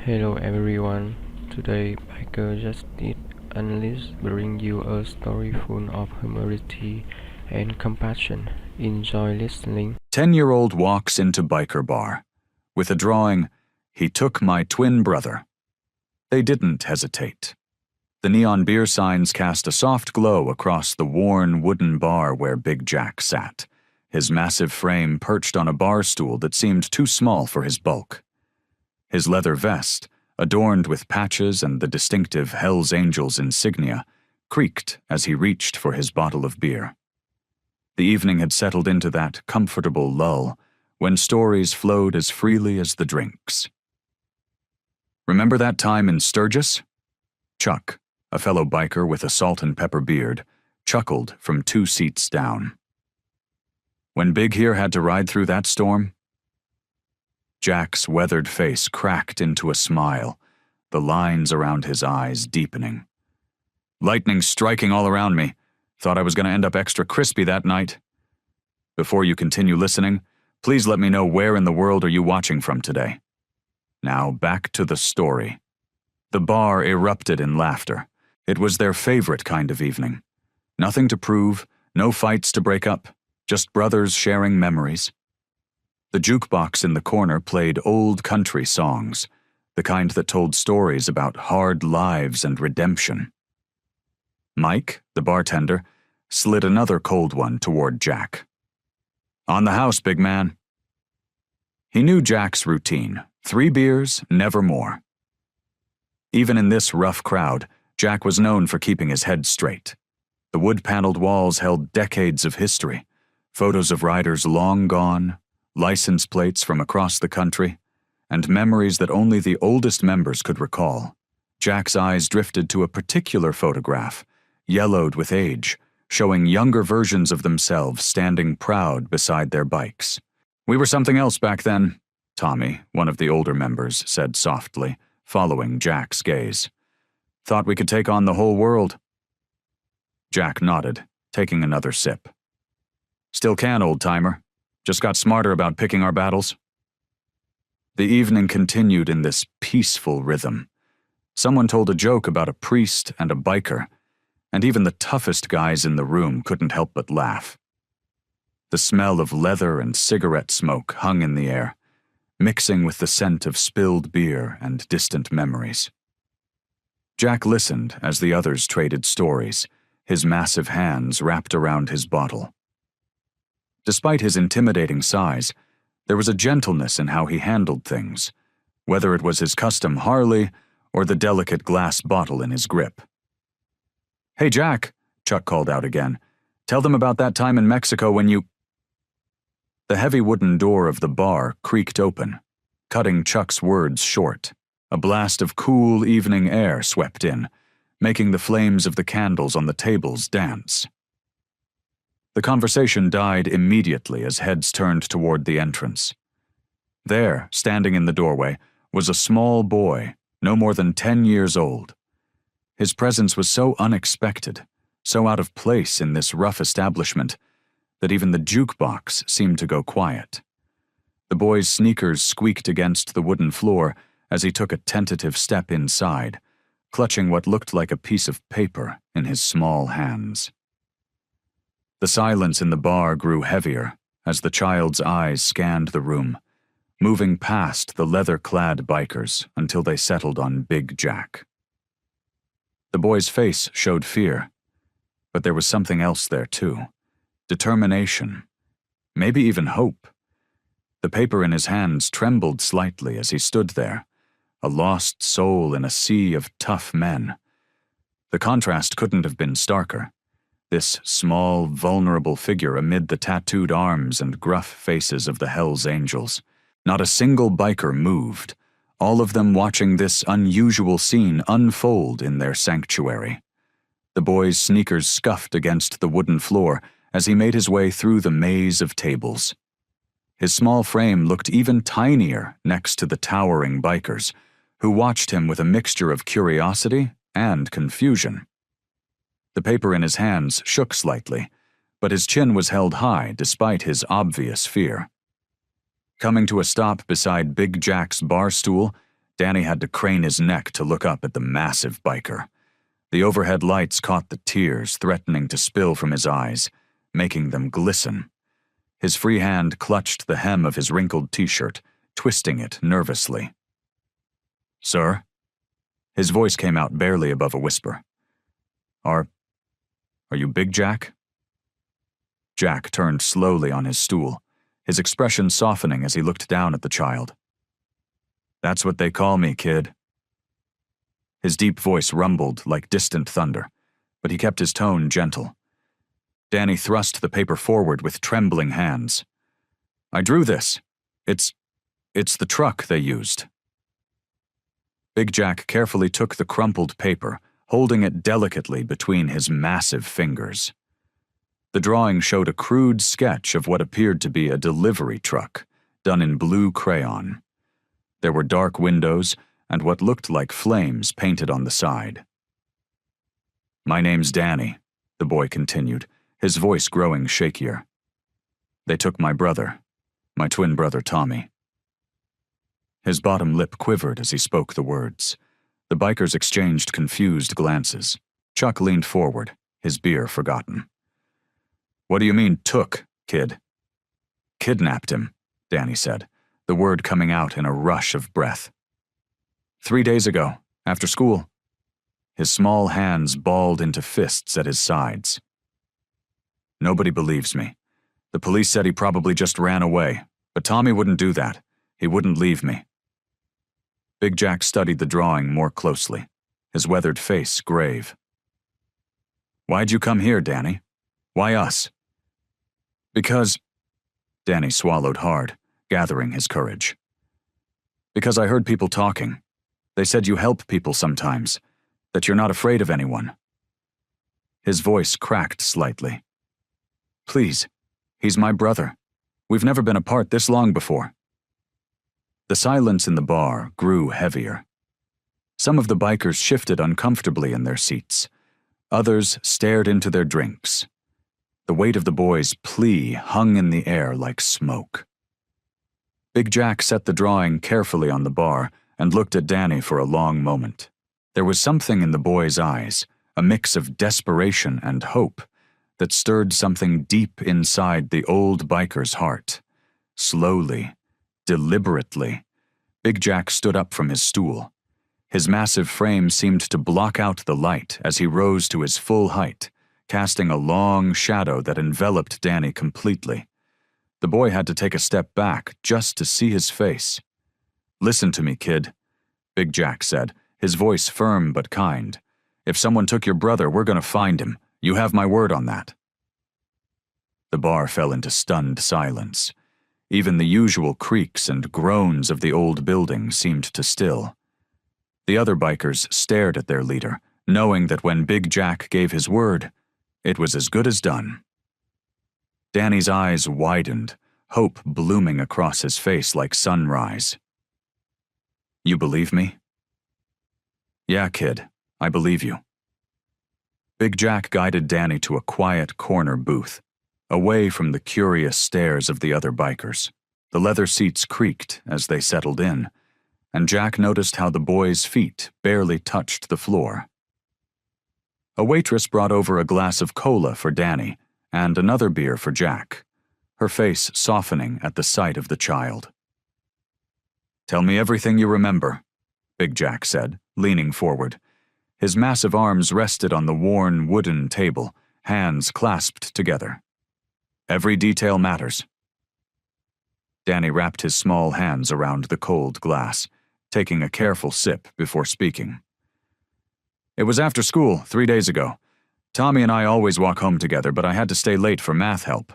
Hello everyone. Today, Biker Justice Analyst bring you a story full of humanity and compassion. Enjoy listening. 10-year-old walks into biker bar. With a drawing, "He took my twin brother." They didn't hesitate. The neon beer signs cast a soft glow across the worn wooden bar where Big Jack sat, his massive frame perched on a bar stool that seemed too small for his bulk. His leather vest, adorned with patches and the distinctive Hell's Angels insignia, creaked as he reached for his bottle of beer. The evening had settled into that comfortable lull when stories flowed as freely as the drinks. Remember that time in Sturgis? Chuck, a fellow biker with a salt and pepper beard, chuckled from 2 seats down. When Big here had to ride through that storm? Jack's weathered face cracked into a smile, the lines around his eyes deepening. "Lightning striking all around me. Thought I was going to end up extra crispy that night. Before you continue listening, please let me know where in the world are you watching from today." Now back to the story. The bar erupted in laughter. It was their favorite kind of evening. Nothing to prove, no fights to break up, just brothers sharing memories. The jukebox in the corner played old country songs, the kind that told stories about hard lives and redemption. Mike, the bartender, slid another cold one toward Jack. "On the house, big man." He knew Jack's routine: 3 beers, never more. Even in this rough crowd, Jack was known for keeping his head straight. The wood-paneled walls held decades of history, photos of riders long gone, license plates from across the country, and memories that only the oldest members could recall. Jack's eyes drifted to a particular photograph, yellowed with age, showing younger versions of themselves standing proud beside their bikes. "We were something else back then," Tommy, one of the older members, said softly, following Jack's gaze. "Thought we could take on the whole world." Jack nodded, taking another sip. "Still can, old-timer. Just got smarter about picking our battles." The evening continued in this peaceful rhythm. Someone told a joke about a priest and a biker, and even the toughest guys in the room couldn't help but laugh. The smell of leather and cigarette smoke hung in the air, mixing with the scent of spilled beer and distant memories. Jack listened as the others traded stories, his massive hands wrapped around his bottle. Despite his intimidating size, there was a gentleness in how he handled things, whether it was his custom Harley or the delicate glass bottle in his grip. "Hey, Jack," Chuck called out again. "Tell them about that time in Mexico when you—" The heavy wooden door of the bar creaked open, cutting Chuck's words short. A blast of cool evening air swept in, making the flames of the candles on the tables dance. The conversation died immediately as heads turned toward the entrance. There, standing in the doorway, was a small boy, no more than 10 years old. His presence was so unexpected, so out of place in this rough establishment, that even the jukebox seemed to go quiet. The boy's sneakers squeaked against the wooden floor as he took a tentative step inside, clutching what looked like a piece of paper in his small hands. The silence in the bar grew heavier as the child's eyes scanned the room, moving past the leather-clad bikers until they settled on Big Jack. The boy's face showed fear, but there was something else there too: determination, maybe even hope. The paper in his hands trembled slightly as he stood there, a lost soul in a sea of tough men. The contrast couldn't have been starker. This small, vulnerable figure amid the tattooed arms and gruff faces of the Hell's Angels. Not a single biker moved, all of them watching this unusual scene unfold in their sanctuary. The boy's sneakers scuffed against the wooden floor as he made his way through the maze of tables. His small frame looked even tinier next to the towering bikers, who watched him with a mixture of curiosity and confusion. The paper in his hands shook slightly, but his chin was held high despite his obvious fear. Coming to a stop beside Big Jack's bar stool, Danny had to crane his neck to look up at the massive biker. The overhead lights caught the tears threatening to spill from his eyes, making them glisten. His free hand clutched the hem of his wrinkled t-shirt, twisting it nervously. "Sir?" His voice came out barely above a whisper. Are you Big Jack?" Jack turned slowly on his stool, his expression softening as he looked down at the child. "That's what they call me, kid." His deep voice rumbled like distant thunder, but he kept his tone gentle. Danny thrust the paper forward with trembling hands. "I drew this. It's the truck they used." Big Jack carefully took the crumpled paper, holding it delicately between his massive fingers. The drawing showed a crude sketch of what appeared to be a delivery truck, done in blue crayon. There were dark windows and what looked like flames painted on the side. "My name's Danny," the boy continued, his voice growing shakier. "They took my brother, my twin brother Tommy." His bottom lip quivered as he spoke the words. The bikers exchanged confused glances. Chuck leaned forward, his beer forgotten. "What do you mean, took, kid?" "Kidnapped him," Danny said, the word coming out in a rush of breath. 3 days ago, after school." His small hands balled into fists at his sides. "Nobody believes me. The police said he probably just ran away, but Tommy wouldn't do that. He wouldn't leave me." Big Jack studied the drawing more closely, his weathered face grave. "Why'd you come here, Danny? Why us?" "Because—" Danny swallowed hard, gathering his courage. "Because I heard people talking. They said you help people sometimes, that you're not afraid of anyone." His voice cracked slightly. "Please, he's my brother. We've never been apart this long before." The silence in the bar grew heavier. Some of the bikers shifted uncomfortably in their seats. Others stared into their drinks. The weight of the boy's plea hung in the air like smoke. Big Jack set the drawing carefully on the bar and looked at Danny for a long moment. There was something in the boy's eyes, a mix of desperation and hope, that stirred something deep inside the old biker's heart. Slowly, deliberately, Big Jack stood up from his stool. His massive frame seemed to block out the light as he rose to his full height, casting a long shadow that enveloped Danny completely. The boy had to take a step back just to see his face. "Listen to me, kid," Big Jack said, his voice firm but kind. "If someone took your brother, we're gonna find him. You have my word on that." The bar fell into stunned silence. Even the usual creaks and groans of the old building seemed to still. The other bikers stared at their leader, knowing that when Big Jack gave his word, it was as good as done. Danny's eyes widened, hope blooming across his face like sunrise. "You believe me?" "Yeah, kid, I believe you." Big Jack guided Danny to a quiet corner booth, away from the curious stares of the other bikers. The leather seats creaked as they settled in, and Jack noticed how the boy's feet barely touched the floor. A waitress brought over a glass of cola for Danny and another beer for Jack, her face softening at the sight of the child. "Tell me everything you remember," Big Jack said, leaning forward. His massive arms rested on the worn wooden table, hands clasped together. "Every detail matters." Danny wrapped his small hands around the cold glass, taking a careful sip before speaking. "It was after school 3 days ago. Tommy and I always walk home together, but I had to stay late for math help."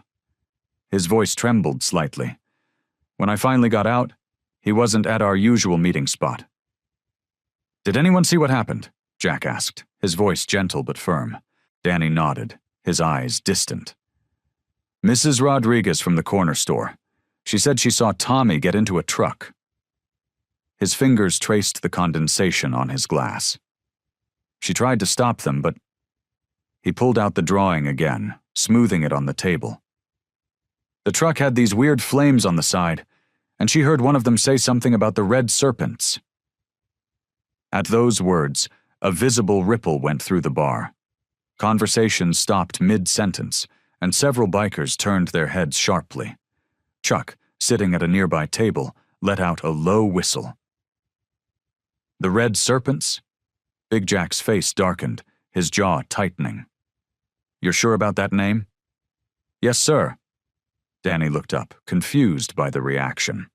His voice trembled slightly. "When I finally got out, he wasn't at our usual meeting spot." "Did anyone see what happened?" Jack asked, his voice gentle but firm. Danny nodded, his eyes distant. "Mrs. Rodriguez from the corner store. She said she saw Tommy get into a truck." His fingers traced the condensation on his glass. "She tried to stop them, but—" He pulled out the drawing again, smoothing it on the table. "The truck had these weird flames on the side, and she heard one of them say something about the red serpents." At those words, a visible ripple went through the bar. Conversation stopped mid-sentence, and several bikers turned their heads sharply. Chuck, sitting at a nearby table, let out a low whistle. The Red Serpents? Big Jack's face darkened, his jaw tightening. You're sure about that name? Yes, sir. Danny looked up, confused by the reaction.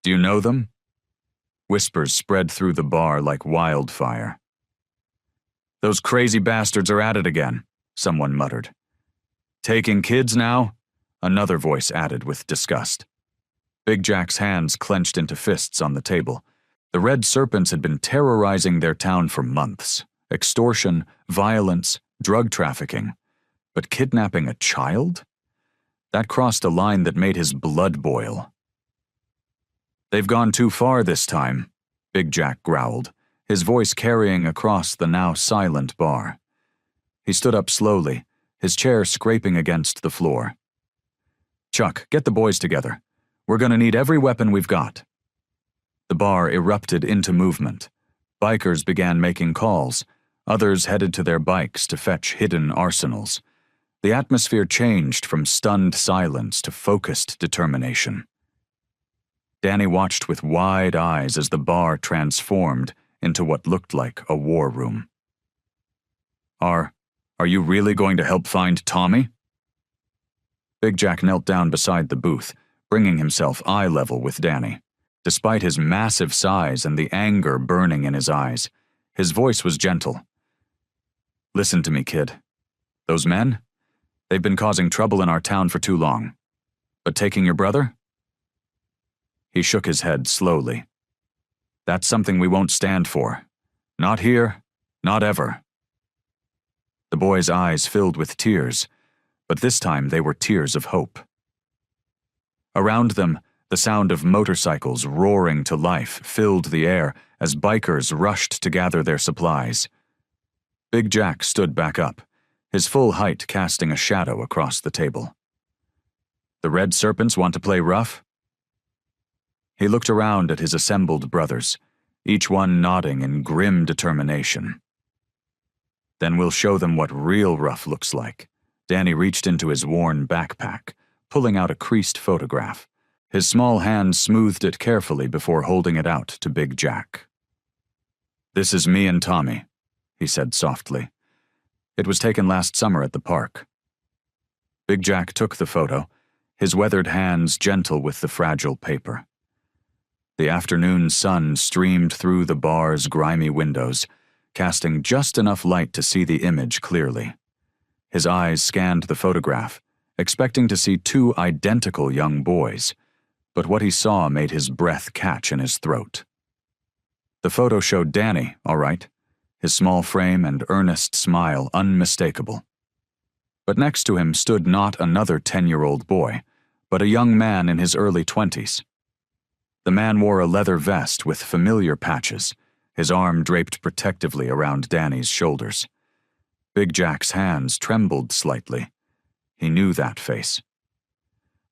Do you know them? Whispers spread through the bar like wildfire. Those crazy bastards are at it again, someone muttered. Taking kids now? Another voice added with disgust. Big Jack's hands clenched into fists on the table. The Red Serpents had been terrorizing their town for months. Extortion, violence, drug trafficking. But kidnapping a child? That crossed a line that made his blood boil. They've gone too far this time, Big Jack growled, his voice carrying across the now silent bar. He stood up slowly, his chair scraping against the floor. Chuck, get the boys together. We're going to need every weapon we've got. The bar erupted into movement. Bikers began making calls. Others headed to their bikes to fetch hidden arsenals. The atmosphere changed from stunned silence to focused determination. Danny watched with wide eyes as the bar transformed into what looked like a war room. Are you really going to help find Tommy? Big Jack knelt down beside the booth, bringing himself eye level with Danny. Despite his massive size and the anger burning in his eyes, his voice was gentle. Listen to me, kid. Those men? They've been causing trouble in our town for too long. But taking your brother? He shook his head slowly. That's something we won't stand for. Not here, not ever. The boy's eyes filled with tears, but this time they were tears of hope. Around them, the sound of motorcycles roaring to life filled the air as bikers rushed to gather their supplies. Big Jack stood back up, his full height casting a shadow across the table. The Red Serpents want to play rough? He looked around at his assembled brothers, each one nodding in grim determination. Then we'll show them what real rough looks like. Danny reached into his worn backpack, pulling out a creased photograph. His small hand smoothed it carefully before holding it out to Big Jack. This is me and Tommy, he said softly. It was taken last summer at the park. Big Jack took the photo, his weathered hands gentle with the fragile paper. The afternoon sun streamed through the bar's grimy windows, casting just enough light to see the image clearly. His eyes scanned the photograph, expecting to see two identical young boys, but what he saw made his breath catch in his throat. The photo showed Danny, all right, his small frame and earnest smile unmistakable. But next to him stood not another 10-year-old boy, but a young man in his early 20s. The man wore a leather vest with familiar patches, his arm draped protectively around Danny's shoulders. Big Jack's hands trembled slightly. He knew that face.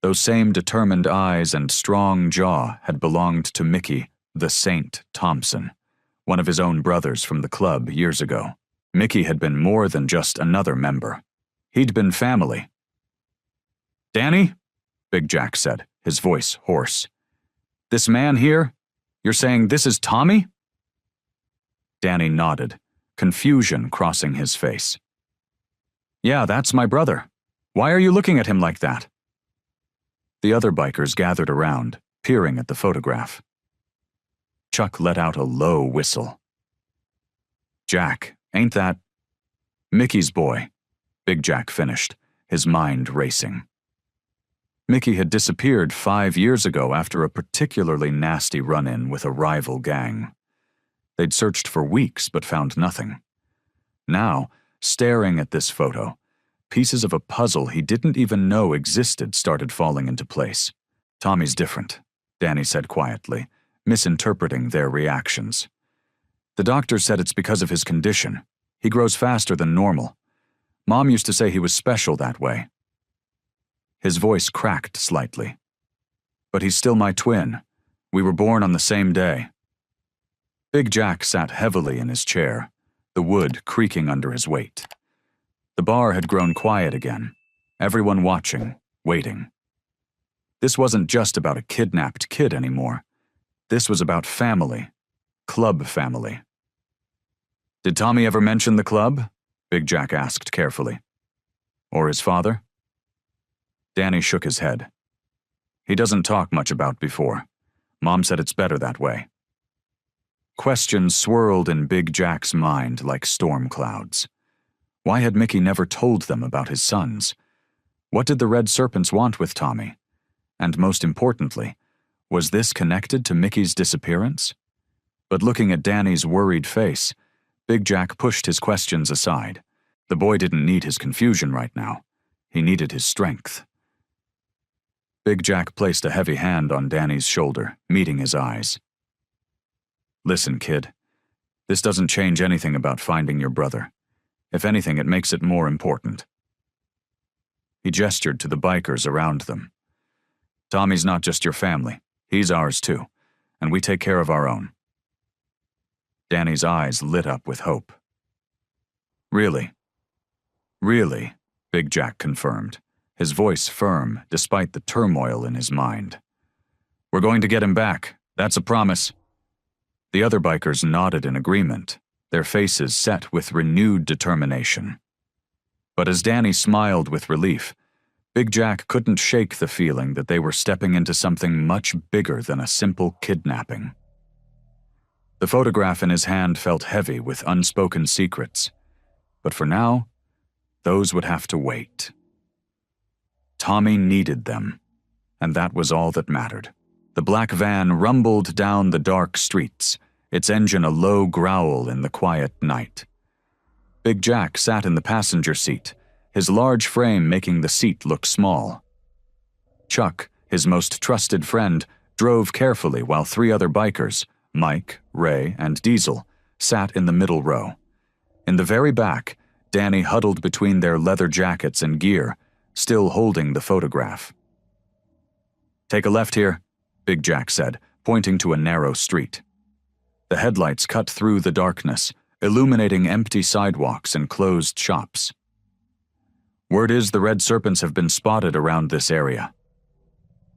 Those same determined eyes and strong jaw had belonged to Mickey, the Saint Thompson, one of his own brothers from the club years ago. Mickey had been more than just another member. He'd been family. Danny? Big Jack said, his voice hoarse. This man here? You're saying this is Tommy? Danny nodded, confusion crossing his face. Yeah, that's my brother. Why are you looking at him like that? The other bikers gathered around, peering at the photograph. Chuck let out a low whistle. Jack, ain't that Mickey's boy? Big Jack finished, his mind racing. Mickey had disappeared 5 years ago after a particularly nasty run-in with a rival gang. They'd searched for weeks but found nothing. Now, staring at this photo, pieces of a puzzle he didn't even know existed started falling into place. Tommy's different, Danny said quietly, misinterpreting their reactions. The doctor said it's because of his condition. He grows faster than normal. Mom used to say he was special that way. His voice cracked slightly. But he's still my twin. We were born on the same day. Big Jack sat heavily in his chair, the wood creaking under his weight. The bar had grown quiet again, everyone watching, waiting. This wasn't just about a kidnapped kid anymore. This was about family, club family. Did Tommy ever mention the club? Big Jack asked carefully. Or his father? Danny shook his head. He doesn't talk much about before. Mom said it's better that way. Questions swirled in Big Jack's mind like storm clouds. Why had Mickey never told them about his sons? What did the Red Serpents want with Tommy? And most importantly, was this connected to Mickey's disappearance? But looking at Danny's worried face, Big Jack pushed his questions aside. The boy didn't need his confusion right now. He needed his strength. Big Jack placed a heavy hand on Danny's shoulder, meeting his eyes. Listen, kid. This doesn't change anything about finding your brother. If anything, it makes it more important. He gestured to the bikers around them. Tommy's not just your family. He's ours too, and we take care of our own. Danny's eyes lit up with hope. Really? Really, Big Jack confirmed, his voice firm despite the turmoil in his mind. We're going to get him back. That's a promise. The other bikers nodded in agreement, their faces set with renewed determination. But as Danny smiled with relief, Big Jack couldn't shake the feeling that they were stepping into something much bigger than a simple kidnapping. The photograph in his hand felt heavy with unspoken secrets, but for now, those would have to wait. Tommy needed them, and that was all that mattered. The black van rumbled down the dark streets, its engine a low growl in the quiet night. Big Jack sat in the passenger seat, his large frame making the seat look small. Chuck, his most trusted friend, drove carefully while three other bikers, Mike, Ray, and Diesel, sat in the middle row. In the very back, Danny huddled between their leather jackets and gear, still holding the photograph. Take a left here, Big Jack said, pointing to a narrow street. The headlights cut through the darkness, illuminating empty sidewalks and closed shops. Word is the Red Serpents have been spotted around this area.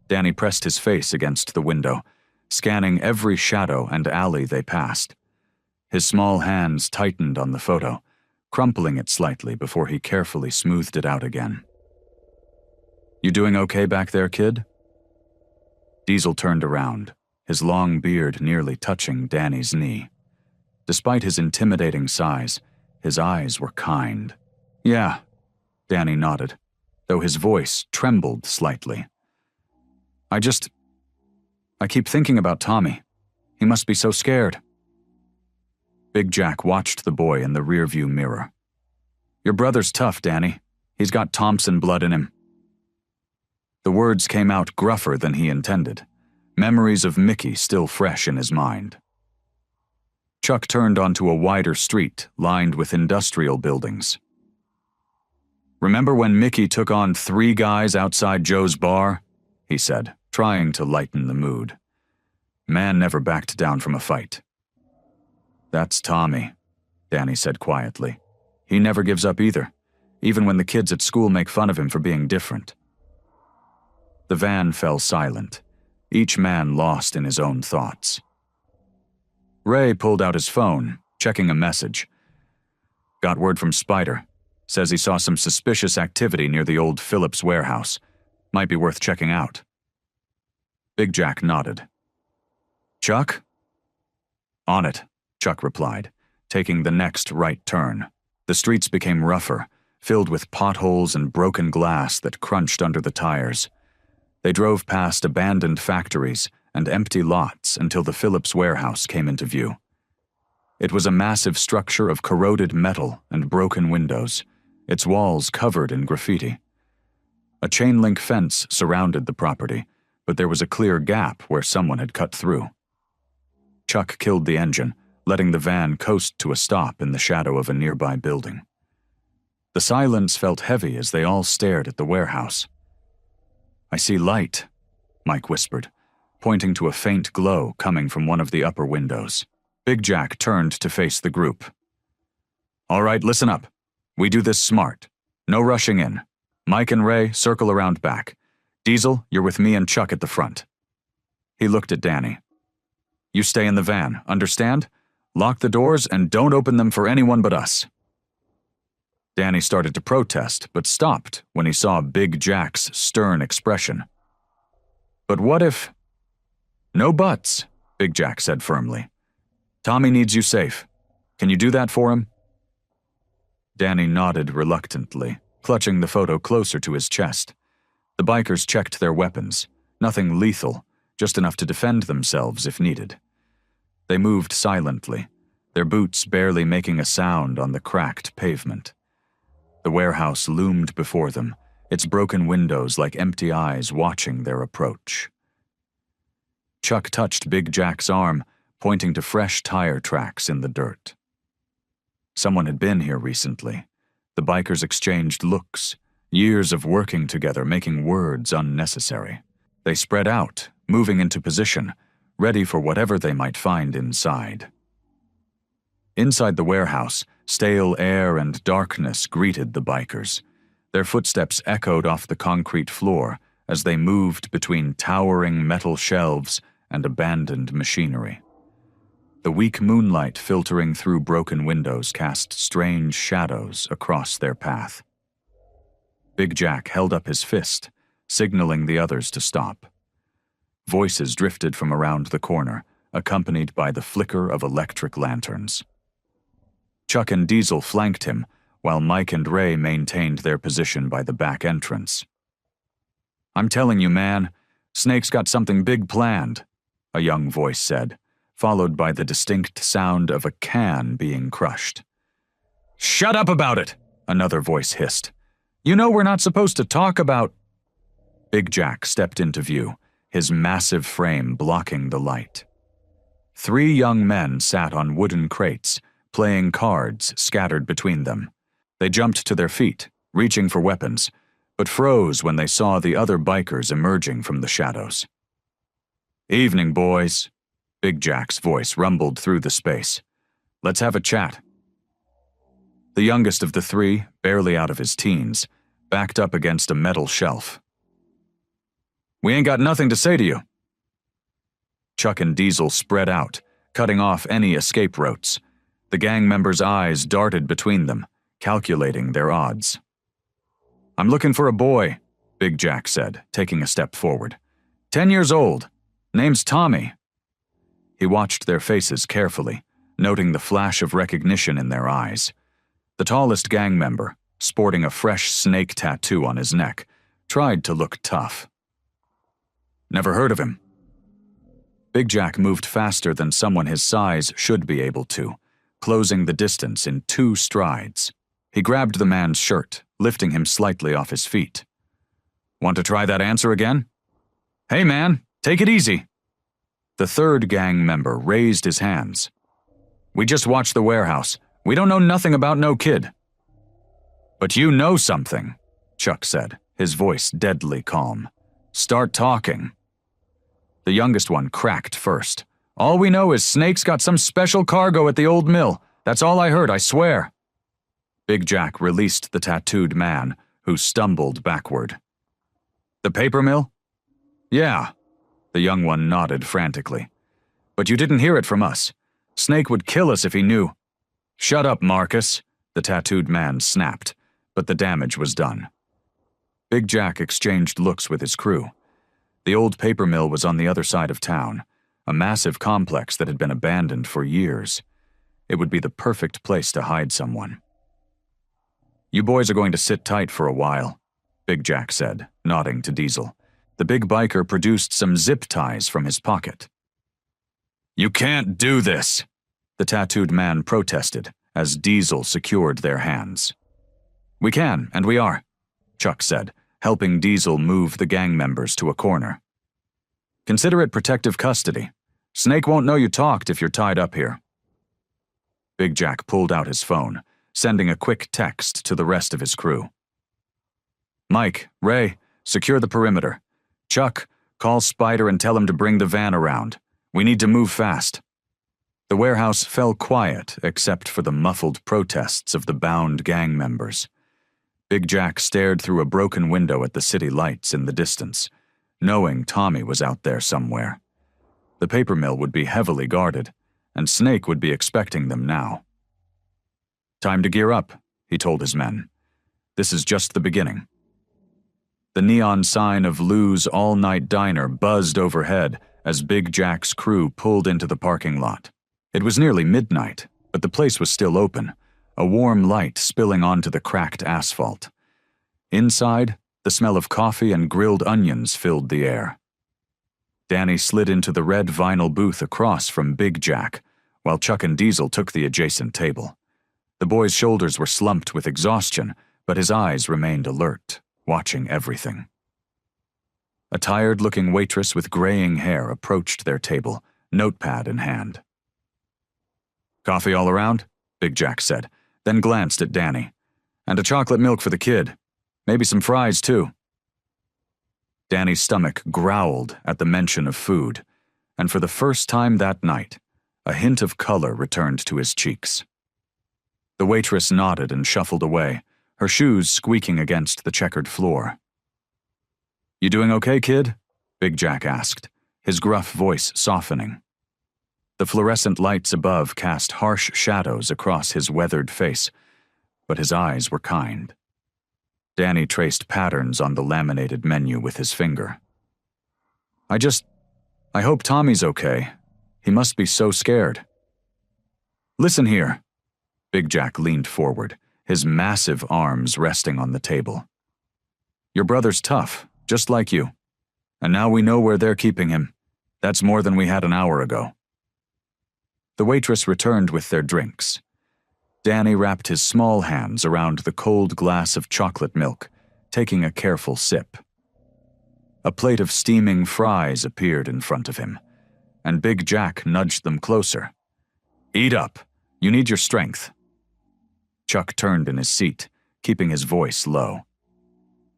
Danny pressed his face against the window, scanning every shadow and alley they passed. His small hands tightened on the photo, crumpling it slightly before he carefully smoothed it out again. You doing okay back there, kid? Diesel turned around, his long beard nearly touching Danny's knee. Despite his intimidating size, his eyes were kind. Yeah, Danny nodded, though his voice trembled slightly. I keep thinking about Tommy. He must be so scared. Big Jack watched the boy in the rearview mirror. Your brother's tough, Danny. He's got Thompson blood in him. The words came out gruffer than he intended, memories of Mickey still fresh in his mind. Chuck turned onto a wider street lined with industrial buildings. Remember when Mickey took on 3 guys outside Joe's bar? He said, trying to lighten the mood. Man never backed down from a fight. That's Tommy, Danny said quietly. He never gives up either, even when the kids at school make fun of him for being different. The van fell silent, each man lost in his own thoughts. Ray pulled out his phone, checking a message. Got word from Spider. Says he saw some suspicious activity near the old Phillips warehouse. Might be worth checking out. Big Jack nodded. Chuck? On it, Chuck replied, taking the next right turn. The streets became rougher, filled with potholes and broken glass that crunched under the tires. They drove past abandoned factories and empty lots until the Phillips warehouse came into view. It was a massive structure of corroded metal and broken windows, its walls covered in graffiti. A chain-link fence surrounded the property, but there was a clear gap where someone had cut through. Chuck killed the engine, letting the van coast to a stop in the shadow of a nearby building. The silence felt heavy as they all stared at the warehouse. I see light, Mike whispered, pointing to a faint glow coming from one of the upper windows. Big Jack turned to face the group. All right, listen up. We do this smart. No rushing in. Mike and Ray, circle around back. Diesel, you're with me and Chuck at the front. He looked at Danny. You stay in the van, understand? Lock the doors and don't open them for anyone but us. Danny started to protest, but stopped when he saw Big Jack's stern expression. But what if... No buts, Big Jack said firmly. Tommy needs you safe. Can you do that for him? Danny nodded reluctantly, clutching the photo closer to his chest. The bikers checked their weapons. Nothing lethal, just enough to defend themselves if needed. They moved silently, their boots barely making a sound on the cracked pavement. The warehouse loomed before them, its broken windows like empty eyes watching their approach. Chuck touched Big Jack's arm, pointing to fresh tire tracks in the dirt. Someone had been here recently. The bikers exchanged looks, years of working together making words unnecessary. They spread out, moving into position, ready for whatever they might find inside. Inside the warehouse, stale air and darkness greeted the bikers. Their footsteps echoed off the concrete floor as they moved between towering metal shelves and abandoned machinery. The weak moonlight filtering through broken windows cast strange shadows across their path. Big Jack held up his fist, signaling the others to stop. Voices drifted from around the corner, accompanied by the flicker of electric lanterns. Chuck and Diesel flanked him, while Mike and Ray maintained their position by the back entrance. I'm telling you, man, Snake's got something big planned, a young voice said, followed by the distinct sound of a can being crushed. Shut up about it, another voice hissed. You know we're not supposed to talk about... Big Jack stepped into view, his massive frame blocking the light. 3 young men sat on wooden crates, playing cards scattered between them. They jumped to their feet, reaching for weapons, but froze when they saw the other bikers emerging from the shadows. Evening, boys. Big Jack's voice rumbled through the space. Let's have a chat. The youngest of the 3, barely out of his teens, backed up against a metal shelf. We ain't got nothing to say to you. Chuck and Diesel spread out, cutting off any escape routes. The gang members' eyes darted between them, calculating their odds. I'm looking for a boy, Big Jack said, taking a step forward. 10 years old. Name's Tommy. He watched their faces carefully, noting the flash of recognition in their eyes. The tallest gang member, sporting a fresh snake tattoo on his neck, tried to look tough. Never heard of him. Big Jack moved faster than someone his size should be able to, closing the distance in 2 strides. He grabbed the man's shirt, lifting him slightly off his feet. Want to try that answer again? Hey man, take it easy. The 3rd gang member raised his hands. We just watched the warehouse. We don't know nothing about no kid. But you know something, Chuck said, his voice deadly calm. Start talking. The youngest one cracked first. All we know is Snake's got some special cargo at the old mill. That's all I heard, I swear. Big Jack released the tattooed man, who stumbled backward. The paper mill? Yeah. The young one nodded frantically. But you didn't hear it from us. Snake would kill us if he knew. Shut up, Marcus, the tattooed man snapped, but the damage was done. Big Jack exchanged looks with his crew. The old paper mill was on the other side of town, a massive complex that had been abandoned for years. It would be the perfect place to hide someone. You boys are going to sit tight for a while, Big Jack said, nodding to Diesel. The big biker produced some zip ties from his pocket. You can't do this, the tattooed man protested as Diesel secured their hands. We can, and we are, Chuck said, helping Diesel move the gang members to a corner. Consider it protective custody. Snake won't know you talked if you're tied up here. Big Jack pulled out his phone, sending a quick text to the rest of his crew. Mike, Ray, secure the perimeter. Chuck, call Spider and tell him to bring the van around. We need to move fast. The warehouse fell quiet except for the muffled protests of the bound gang members. Big Jack stared through a broken window at the city lights in the distance, knowing Tommy was out there somewhere. The paper mill would be heavily guarded, and Snake would be expecting them now. "Time to gear up," he told his men. "This is just the beginning." The neon sign of Lou's all-night diner buzzed overhead as Big Jack's crew pulled into the parking lot. It was nearly midnight, but the place was still open, a warm light spilling onto the cracked asphalt. Inside, the smell of coffee and grilled onions filled the air. Danny slid into the red vinyl booth across from Big Jack, while Chuck and Diesel took the adjacent table. The boy's shoulders were slumped with exhaustion, but his eyes remained alert, watching everything. A tired-looking waitress with graying hair approached their table, notepad in hand. "Coffee all around?" Big Jack said, then glanced at Danny. "And a chocolate milk for the kid. Maybe some fries, too." Danny's stomach growled at the mention of food, and for the first time that night, a hint of color returned to his cheeks. The waitress nodded and shuffled away, her shoes squeaking against the checkered floor. "You doing okay, kid?" Big Jack asked, his gruff voice softening. The fluorescent lights above cast harsh shadows across his weathered face, but his eyes were kind. Danny traced patterns on the laminated menu with his finger. I hope Tommy's okay. He must be so scared." "Listen here." Big Jack leaned forward, his massive arms resting on the table. "Your brother's tough, just like you. And now we know where they're keeping him. That's more than we had an hour ago." The waitress returned with their drinks. Danny wrapped his small hands around the cold glass of chocolate milk, taking a careful sip. A plate of steaming fries appeared in front of him, and Big Jack nudged them closer. "Eat up. You need your strength." Chuck turned in his seat, keeping his voice low.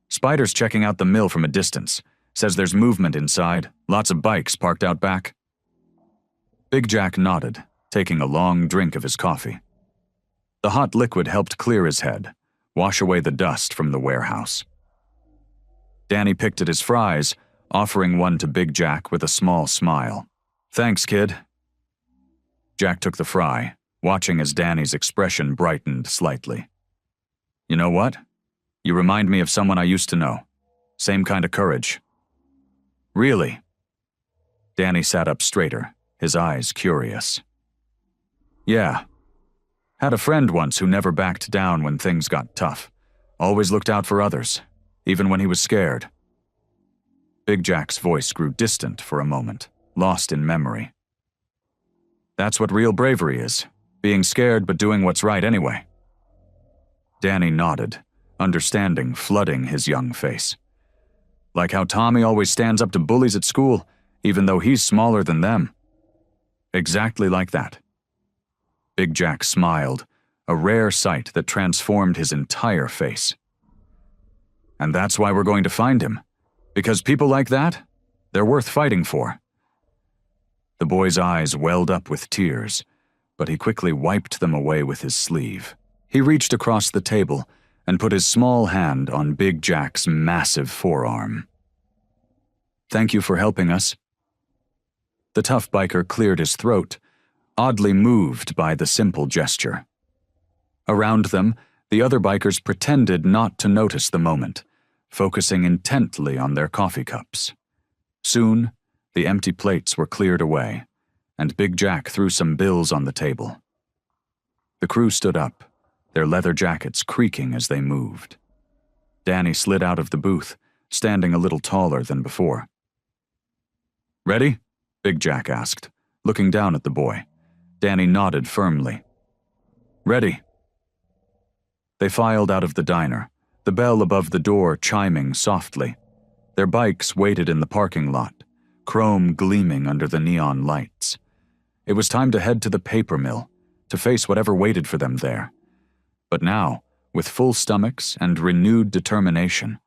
"Spider's checking out the mill from a distance. Says there's movement inside, lots of bikes parked out back." Big Jack nodded, taking a long drink of his coffee. The hot liquid helped clear his head, wash away the dust from the warehouse. Danny picked at his fries, offering one to Big Jack with a small smile. "Thanks, kid." Jack took the fry, watching as Danny's expression brightened slightly. "You know what? You remind me of someone I used to know. Same kind of courage." "Really?" Danny sat up straighter, his eyes curious. "Yeah. Had a friend once who never backed down when things got tough. Always looked out for others, even when he was scared." Big Jack's voice grew distant for a moment, lost in memory. "That's what real bravery is, being scared but doing what's right anyway." Danny nodded, understanding flooding his young face. "Like how Tommy always stands up to bullies at school, even though he's smaller than them." "Exactly like that." Big Jack smiled, a rare sight that transformed his entire face. "And that's why we're going to find him. Because people like that, they're worth fighting for." The boy's eyes welled up with tears, but he quickly wiped them away with his sleeve. He reached across the table and put his small hand on Big Jack's massive forearm. "Thank you for helping us." The tough biker cleared his throat, oddly moved by the simple gesture. Around them, the other bikers pretended not to notice the moment, focusing intently on their coffee cups. Soon, the empty plates were cleared away, and Big Jack threw some bills on the table. The crew stood up, their leather jackets creaking as they moved. Danny slid out of the booth, standing a little taller than before. "Ready?" Big Jack asked, looking down at the boy. Danny nodded firmly. "Ready." They filed out of the diner, the bell above the door chiming softly. Their bikes waited in the parking lot, chrome gleaming under the neon lights. It was time to head to the paper mill, to face whatever waited for them there. But now, with full stomachs and renewed determination,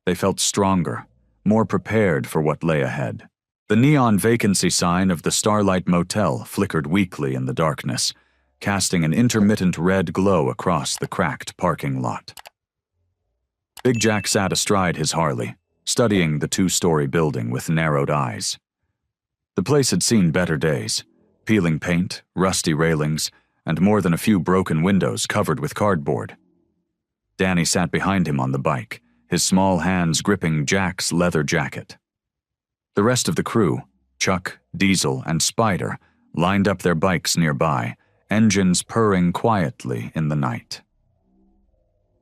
they felt stronger, more prepared for what lay ahead. The neon vacancy sign of the Starlight Motel flickered weakly in the darkness, casting an intermittent red glow across the cracked parking lot. Big Jack sat astride his Harley, studying the two-story building with narrowed eyes. The place had seen better days: peeling paint, rusty railings, and more than a few broken windows covered with cardboard. Danny sat behind him on the bike, his small hands gripping Jack's leather jacket. The rest of the crew, Chuck, Diesel, and Spider, lined up their bikes nearby, engines purring quietly in the night.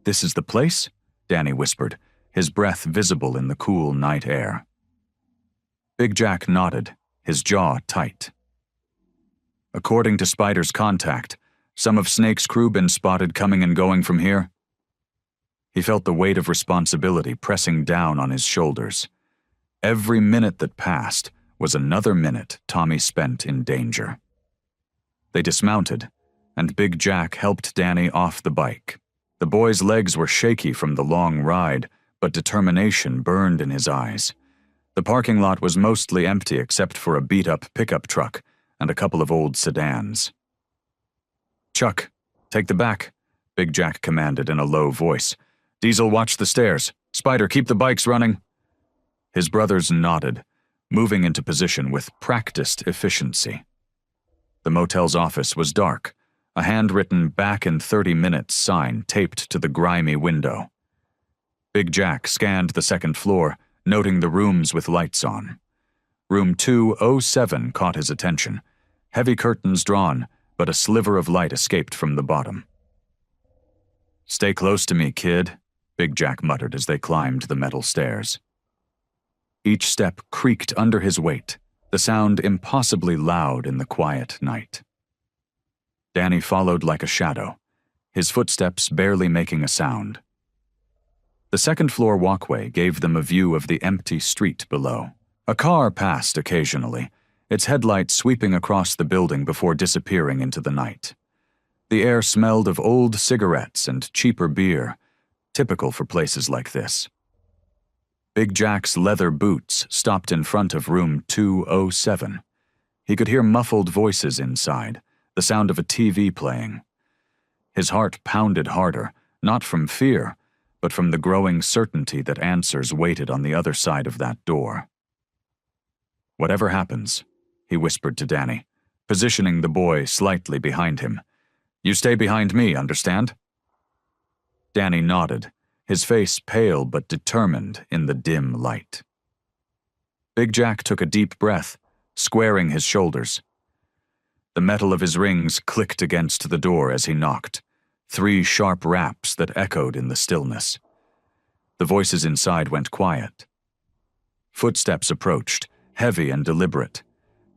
"This is the place?" Danny whispered, his breath visible in the cool night air. Big Jack nodded, his jaw tight. "According to Spider's contact, some of Snake's crew been spotted coming and going from here?" He felt the weight of responsibility pressing down on his shoulders. Every minute that passed was another minute Tommy spent in danger. They dismounted, and Big Jack helped Danny off the bike. The boy's legs were shaky from the long ride, but determination burned in his eyes. The parking lot was mostly empty except for a beat-up pickup truck and a couple of old sedans. "Chuck, take the back," Big Jack commanded in a low voice. "Diesel, watch the stairs. Spider, keep the bikes running." His brothers nodded, moving into position with practiced efficiency. The motel's office was dark, a handwritten "back in 30 minutes" sign taped to the grimy window. Big Jack scanned the second floor, noting the rooms with lights on. Room 207 caught his attention. Heavy curtains drawn, but a sliver of light escaped from the bottom. "Stay close to me, kid," Big Jack muttered as they climbed the metal stairs. Each step creaked under his weight, the sound impossibly loud in the quiet night. Danny followed like a shadow, his footsteps barely making a sound. The second-floor walkway gave them a view of the empty street below. A car passed occasionally, its headlights sweeping across the building before disappearing into the night. The air smelled of old cigarettes and cheaper beer, typical for places like this. Big Jack's leather boots stopped in front of room 207. He could hear muffled voices inside, the sound of a TV playing. His heart pounded harder, not from fear, but from the growing certainty that answers waited on the other side of that door. "Whatever happens," he whispered to Danny, positioning the boy slightly behind him. "You stay behind me, understand?" Danny nodded, his face pale but determined in the dim light. Big Jack took a deep breath, squaring his shoulders. The metal of his rings clicked against the door as he knocked, 3 sharp raps that echoed in the stillness. The voices inside went quiet. Footsteps approached, heavy and deliberate.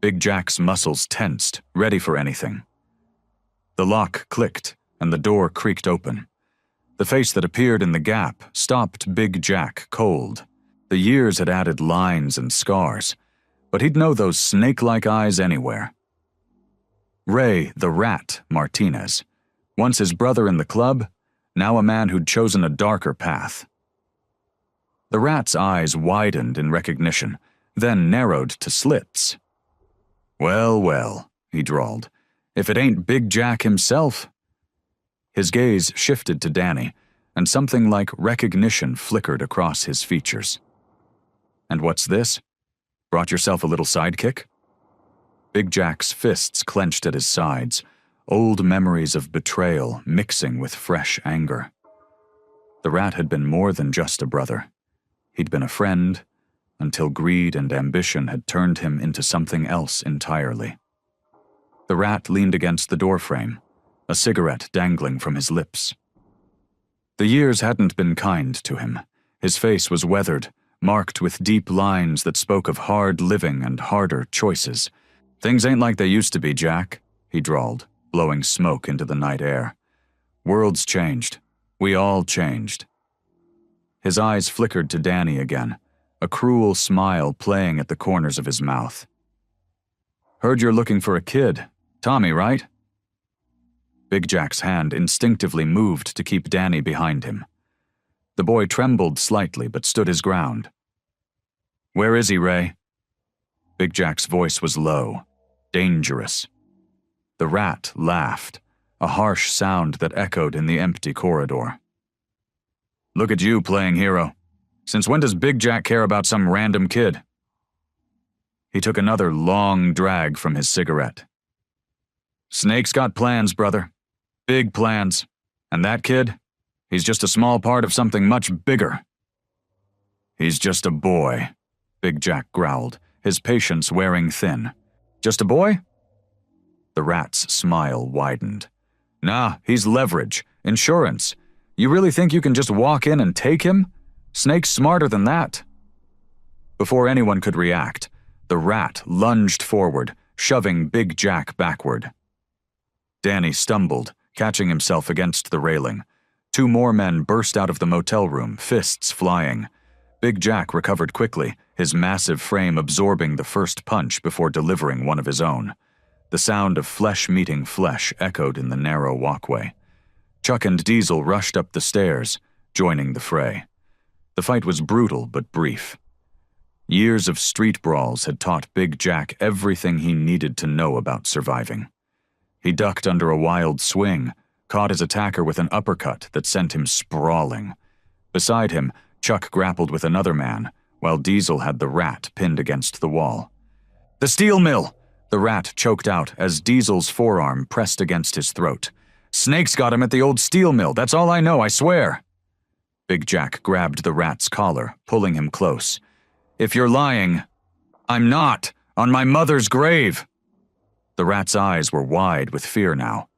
Big Jack's muscles tensed, ready for anything. The lock clicked, and the door creaked open. The face that appeared in the gap stopped Big Jack cold. The years had added lines and scars, but he'd know those snake-like eyes anywhere. Ray, the Rat, Martinez. Once his brother in the club, now a man who'd chosen a darker path. The Rat's eyes widened in recognition, then narrowed to slits. "Well, well," he drawled, "if it ain't Big Jack himself." His gaze shifted to Danny, and something like recognition flickered across his features. "And what's this? Brought yourself a little sidekick?" Big Jack's fists clenched at his sides, old memories of betrayal mixing with fresh anger. The Rat had been more than just a brother. He'd been a friend, until greed and ambition had turned him into something else entirely. The Rat leaned against the doorframe, a cigarette dangling from his lips. The years hadn't been kind to him. His face was weathered, marked with deep lines that spoke of hard living and harder choices. "Things ain't like they used to be, Jack," he drawled, blowing smoke into the night air. "World's changed. We all changed." His eyes flickered to Danny again, a cruel smile playing at the corners of his mouth. "Heard you're looking for a kid. Tommy, right?" Big Jack's hand instinctively moved to keep Danny behind him. The boy trembled slightly but stood his ground. "Where is he, Ray?" Big Jack's voice was low, dangerous. The rat laughed, a harsh sound that echoed in the empty corridor. Look at you playing hero. Since when does Big Jack care about some random kid? He took another long drag from his cigarette. Snake's got plans, brother. Big plans. And that kid? He's just a small part of something much bigger. He's just a boy, Big Jack growled, his patience wearing thin. Just a boy? The rat's smile widened. Nah, he's leverage, insurance. You really think you can just walk in and take him? Snake's smarter than that. Before anyone could react, the rat lunged forward, shoving Big Jack backward. Danny stumbled, catching himself against the railing. Two more men burst out of the motel room, fists flying. Big Jack recovered quickly, his massive frame absorbing the first punch before delivering one of his own. The sound of flesh meeting flesh echoed in the narrow walkway. Chuck and Diesel rushed up the stairs, joining the fray. The fight was brutal but brief. Years of street brawls had taught Big Jack everything he needed to know about surviving. He ducked under a wild swing, caught his attacker with an uppercut that sent him sprawling. Beside him, Chuck grappled with another man, while Diesel had the rat pinned against the wall. The steel mill! The rat choked out as Diesel's forearm pressed against his throat. Snake's got him at the old steel mill, that's all I know, I swear. Big Jack grabbed the rat's collar, pulling him close. If you're lying, I'm not, on my mother's grave. The rat's eyes were wide with fear now.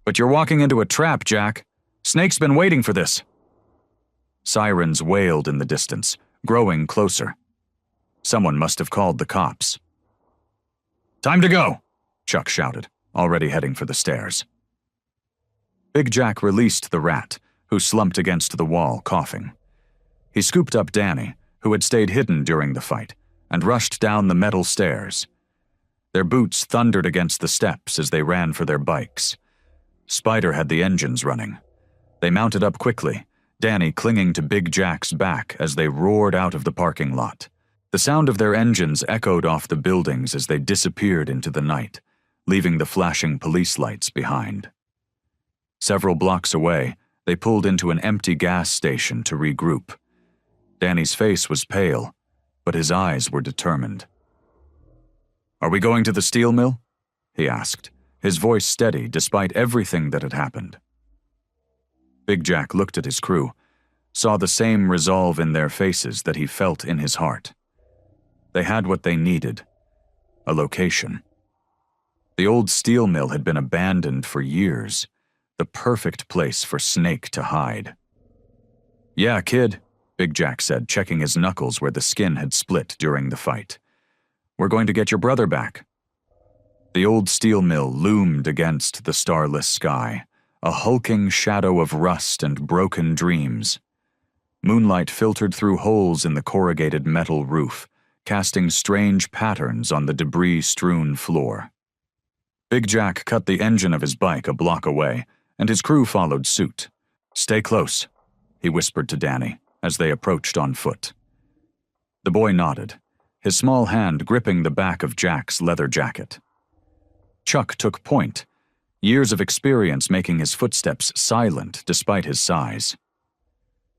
But you're walking into a trap, Jack. Snake's been waiting for this. Sirens wailed in the distance, growing closer. Someone must have called the cops. Time to go, Chuck shouted, already heading for the stairs. Big Jack released the rat, who slumped against the wall, coughing. He scooped up Danny, who had stayed hidden during the fight, and rushed down the metal stairs. Their boots thundered against the steps as they ran for their bikes. Spider had the engines running. They mounted up quickly, Danny clinging to Big Jack's back as they roared out of the parking lot. The sound of their engines echoed off the buildings as they disappeared into the night, leaving the flashing police lights behind. Several blocks away, they pulled into an empty gas station to regroup. Danny's face was pale, but his eyes were determined. Are we going to the steel mill? He asked, his voice steady despite everything that had happened. Big Jack looked at his crew, saw the same resolve in their faces that he felt in his heart. They had what they needed, a location. The old steel mill had been abandoned for years, the perfect place for Snake to hide. Yeah, kid, Big Jack said, checking his knuckles where the skin had split during the fight. We're going to get your brother back. The old steel mill loomed against the starless sky, a hulking shadow of rust and broken dreams. Moonlight filtered through holes in the corrugated metal roof, casting strange patterns on the debris-strewn floor. Big Jack cut the engine of his bike a block away, and his crew followed suit. Stay close, he whispered to Danny as they approached on foot. The boy nodded, his small hand gripping the back of Jack's leather jacket. Chuck took point, years of experience making his footsteps silent despite his size.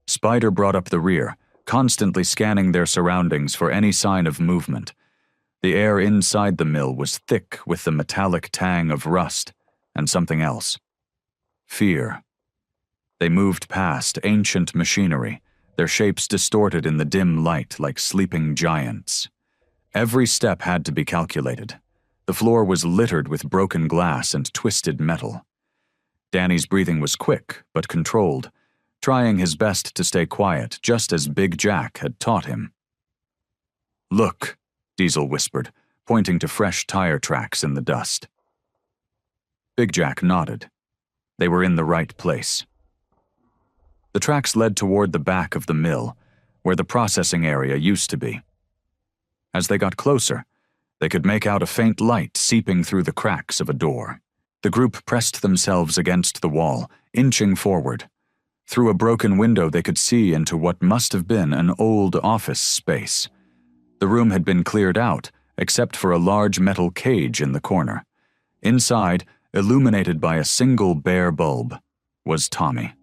Spider brought up the rear, constantly scanning their surroundings for any sign of movement. The air inside the mill was thick with the metallic tang of rust and something else. Fear. They moved past ancient machinery, their shapes distorted in the dim light like sleeping giants. Every step had to be calculated. The floor was littered with broken glass and twisted metal. Danny's breathing was quick but controlled, trying his best to stay quiet, just as Big Jack had taught him. Look, Diesel whispered, pointing to fresh tire tracks in the dust. Big Jack nodded. They were in the right place. The tracks led toward the back of the mill, where the processing area used to be. As they got closer, they could make out a faint light seeping through the cracks of a door. The group pressed themselves against the wall, inching forward. Through a broken window they could see into what must have been an old office space. The room had been cleared out, except for a large metal cage in the corner. Inside, illuminated by a single bare bulb, was Tommy.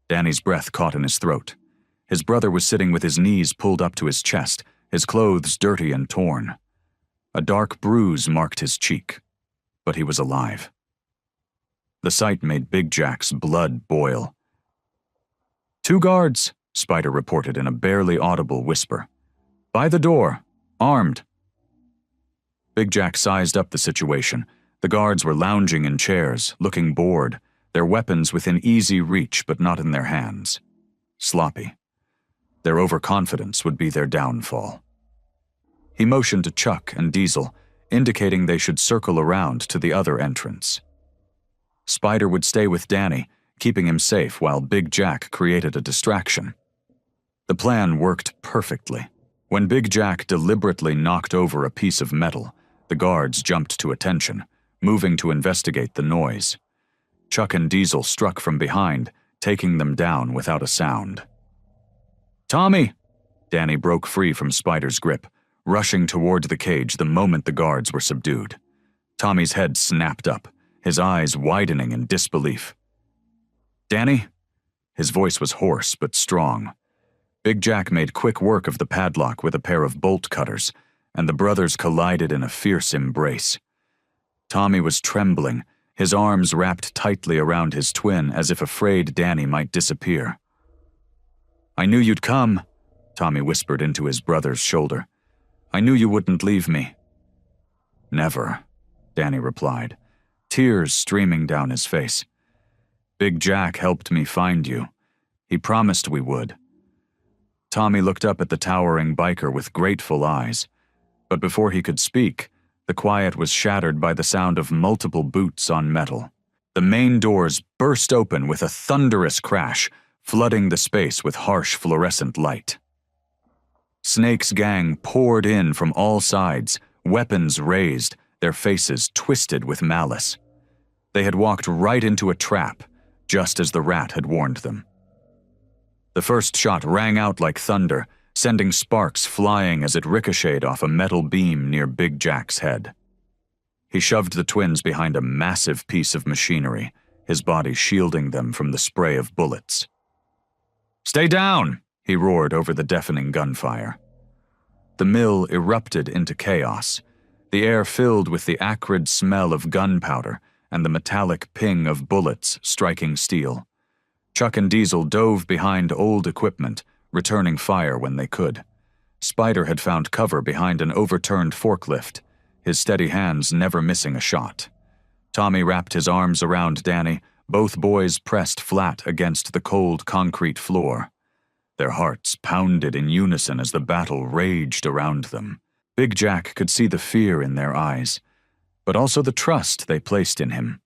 Danny's breath caught in his throat. His brother was sitting with his knees pulled up to his chest, his clothes dirty and torn. A dark bruise marked his cheek, but he was alive. The sight made Big Jack's blood boil. "2 guards," Spider reported in a barely audible whisper. "By the door, armed." Big Jack sized up the situation. The guards were lounging in chairs, looking bored, their weapons within easy reach but not in their hands. Sloppy. Their overconfidence would be their downfall. He motioned to Chuck and Diesel, indicating they should circle around to the other entrance. Spider would stay with Danny, keeping him safe while Big Jack created a distraction. The plan worked perfectly. When Big Jack deliberately knocked over a piece of metal, the guards jumped to attention, moving to investigate the noise. Chuck and Diesel struck from behind, taking them down without a sound. "Tommy!" Danny broke free from Spider's grip, rushing toward the cage the moment the guards were subdued. Tommy's head snapped up, his eyes widening in disbelief. "Danny?" His voice was hoarse but strong. Big Jack made quick work of the padlock with a pair of bolt cutters, and the brothers collided in a fierce embrace. Tommy was trembling, his arms wrapped tightly around his twin as if afraid Danny might disappear. "I knew you'd come," Tommy whispered into his brother's shoulder. "I knew you wouldn't leave me." "Never," Danny replied, tears streaming down his face. "Big Jack helped me find you. He promised we would." Tommy looked up at the towering biker with grateful eyes, but before he could speak, the quiet was shattered by the sound of multiple boots on metal. The main doors burst open with a thunderous crash, flooding the space with harsh fluorescent light. Snake's gang poured in from all sides, weapons raised, their faces twisted with malice. They had walked right into a trap, just as the rat had warned them. The first shot rang out like thunder, sending sparks flying as it ricocheted off a metal beam near Big Jack's head. He shoved the twins behind a massive piece of machinery, his body shielding them from the spray of bullets. "Stay down!" he roared over the deafening gunfire. The mill erupted into chaos, the air filled with the acrid smell of gunpowder and the metallic ping of bullets striking steel. Chuck and Diesel dove behind old equipment, returning fire when they could. Spider had found cover behind an overturned forklift, his steady hands never missing a shot. Tommy wrapped his arms around Danny, both boys pressed flat against the cold concrete floor. Their hearts pounded in unison as the battle raged around them. Big Jack could see the fear in their eyes, but also the trust they placed in him.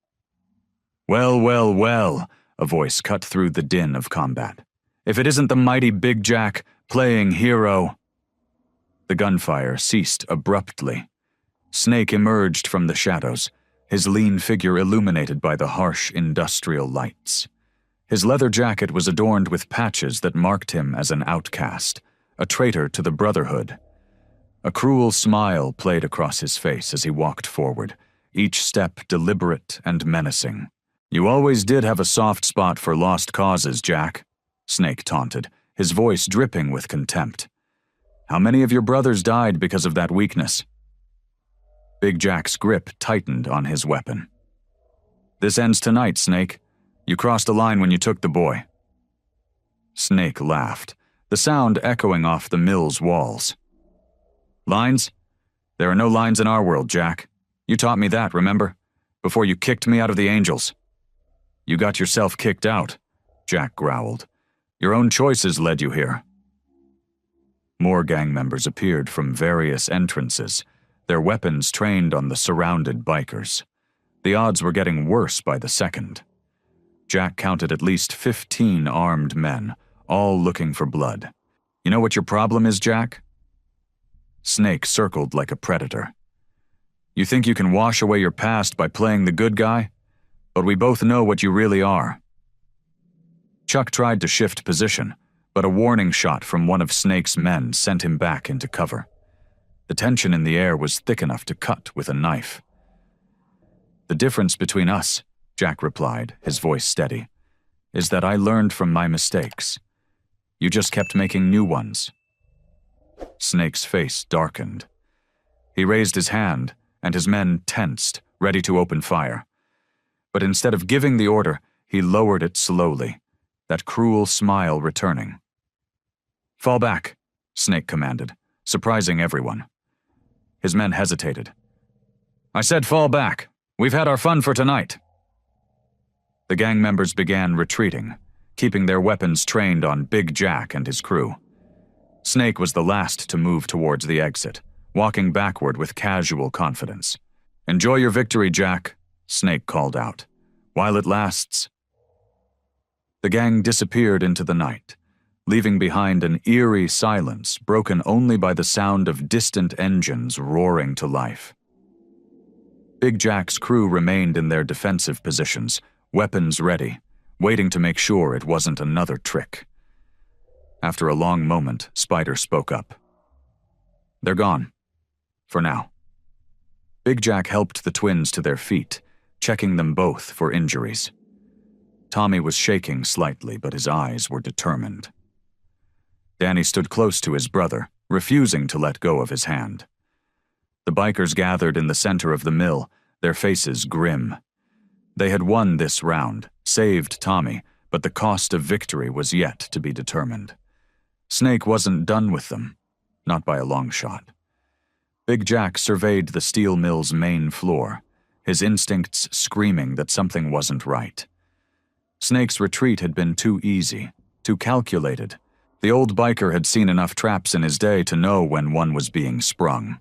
"Well, well, well," a voice cut through the din of combat. "If it isn't the mighty Big Jack, playing hero." The gunfire ceased abruptly. Snake emerged from the shadows, his lean figure illuminated by the harsh industrial lights. His leather jacket was adorned with patches that marked him as an outcast, a traitor to the Brotherhood. A cruel smile played across his face as he walked forward, each step deliberate and menacing. "You always did have a soft spot for lost causes, Jack," Snake taunted, his voice dripping with contempt. "How many of your brothers died because of that weakness?" Big Jack's grip tightened on his weapon. "This ends tonight, Snake. You crossed the line when you took the boy." Snake laughed, the sound echoing off the mill's walls. "Lines? There are no lines in our world, Jack. You taught me that, remember? Before you kicked me out of the Angels." "You got yourself kicked out," Jack growled. "Your own choices led you here." More gang members appeared from various entrances, their weapons trained on the surrounded bikers. The odds were getting worse by the second. Jack counted at least 15 armed men, all looking for blood. "You know what your problem is, Jack?" Snake circled like a predator. "You think you can wash away your past by playing the good guy? But we both know what you really are." Chuck tried to shift position, but a warning shot from one of Snake's men sent him back into cover. The tension in the air was thick enough to cut with a knife. "The difference between us," Jack replied, his voice steady, "is that I learned from my mistakes. You just kept making new ones." Snake's face darkened. He raised his hand, and his men tensed, ready to open fire. But instead of giving the order, he lowered it slowly, that cruel smile returning. "Fall back," Snake commanded, surprising everyone. His men hesitated. "I said fall back. We've had our fun for tonight." The gang members began retreating, keeping their weapons trained on Big Jack and his crew. Snake was the last to move towards the exit, walking backward with casual confidence. "Enjoy your victory, Jack," Snake called out. "While it lasts." The gang disappeared into the night, leaving behind an eerie silence broken only by the sound of distant engines roaring to life. Big Jack's crew remained in their defensive positions, weapons ready, waiting to make sure it wasn't another trick. After a long moment, Spider spoke up. "They're gone. For now." Big Jack helped the twins to their feet, checking them both for injuries. Tommy was shaking slightly, but his eyes were determined. Danny stood close to his brother, refusing to let go of his hand. The bikers gathered in the center of the mill, their faces grim. They had won this round, saved Tommy, but the cost of victory was yet to be determined. Snake wasn't done with them, not by a long shot. Big Jack surveyed the steel mill's main floor, his instincts screaming that something wasn't right. Snake's retreat had been too easy, too calculated. The old biker had seen enough traps in his day to know when one was being sprung.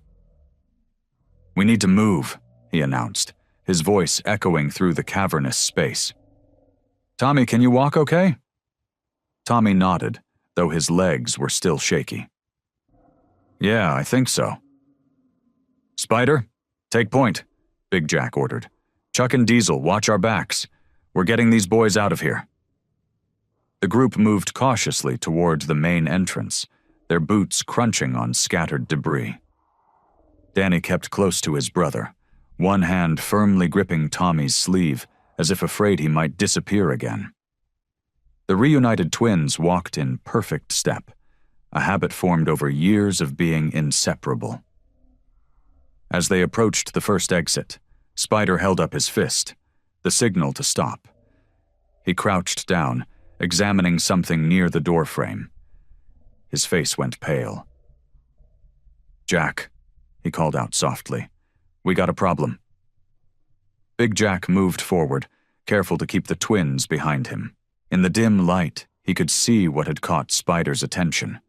"We need to move," he announced, his voice echoing through the cavernous space. "Tommy, can you walk okay?" Tommy nodded, though his legs were still shaky. "Yeah, I think so." "Spider, take point," Big Jack ordered. "Chuck and Diesel, watch our backs. We're getting these boys out of here." The group moved cautiously toward the main entrance, their boots crunching on scattered debris. Danny kept close to his brother, one hand firmly gripping Tommy's sleeve, as if afraid he might disappear again. The reunited twins walked in perfect step, a habit formed over years of being inseparable. As they approached the first exit, Spider held up his fist, the signal to stop. He crouched down, examining something near the doorframe. His face went pale. "Jack," he called out softly, "we got a problem." Big Jack moved forward, careful to keep the twins behind him. In the dim light, he could see what had caught Spider's attention.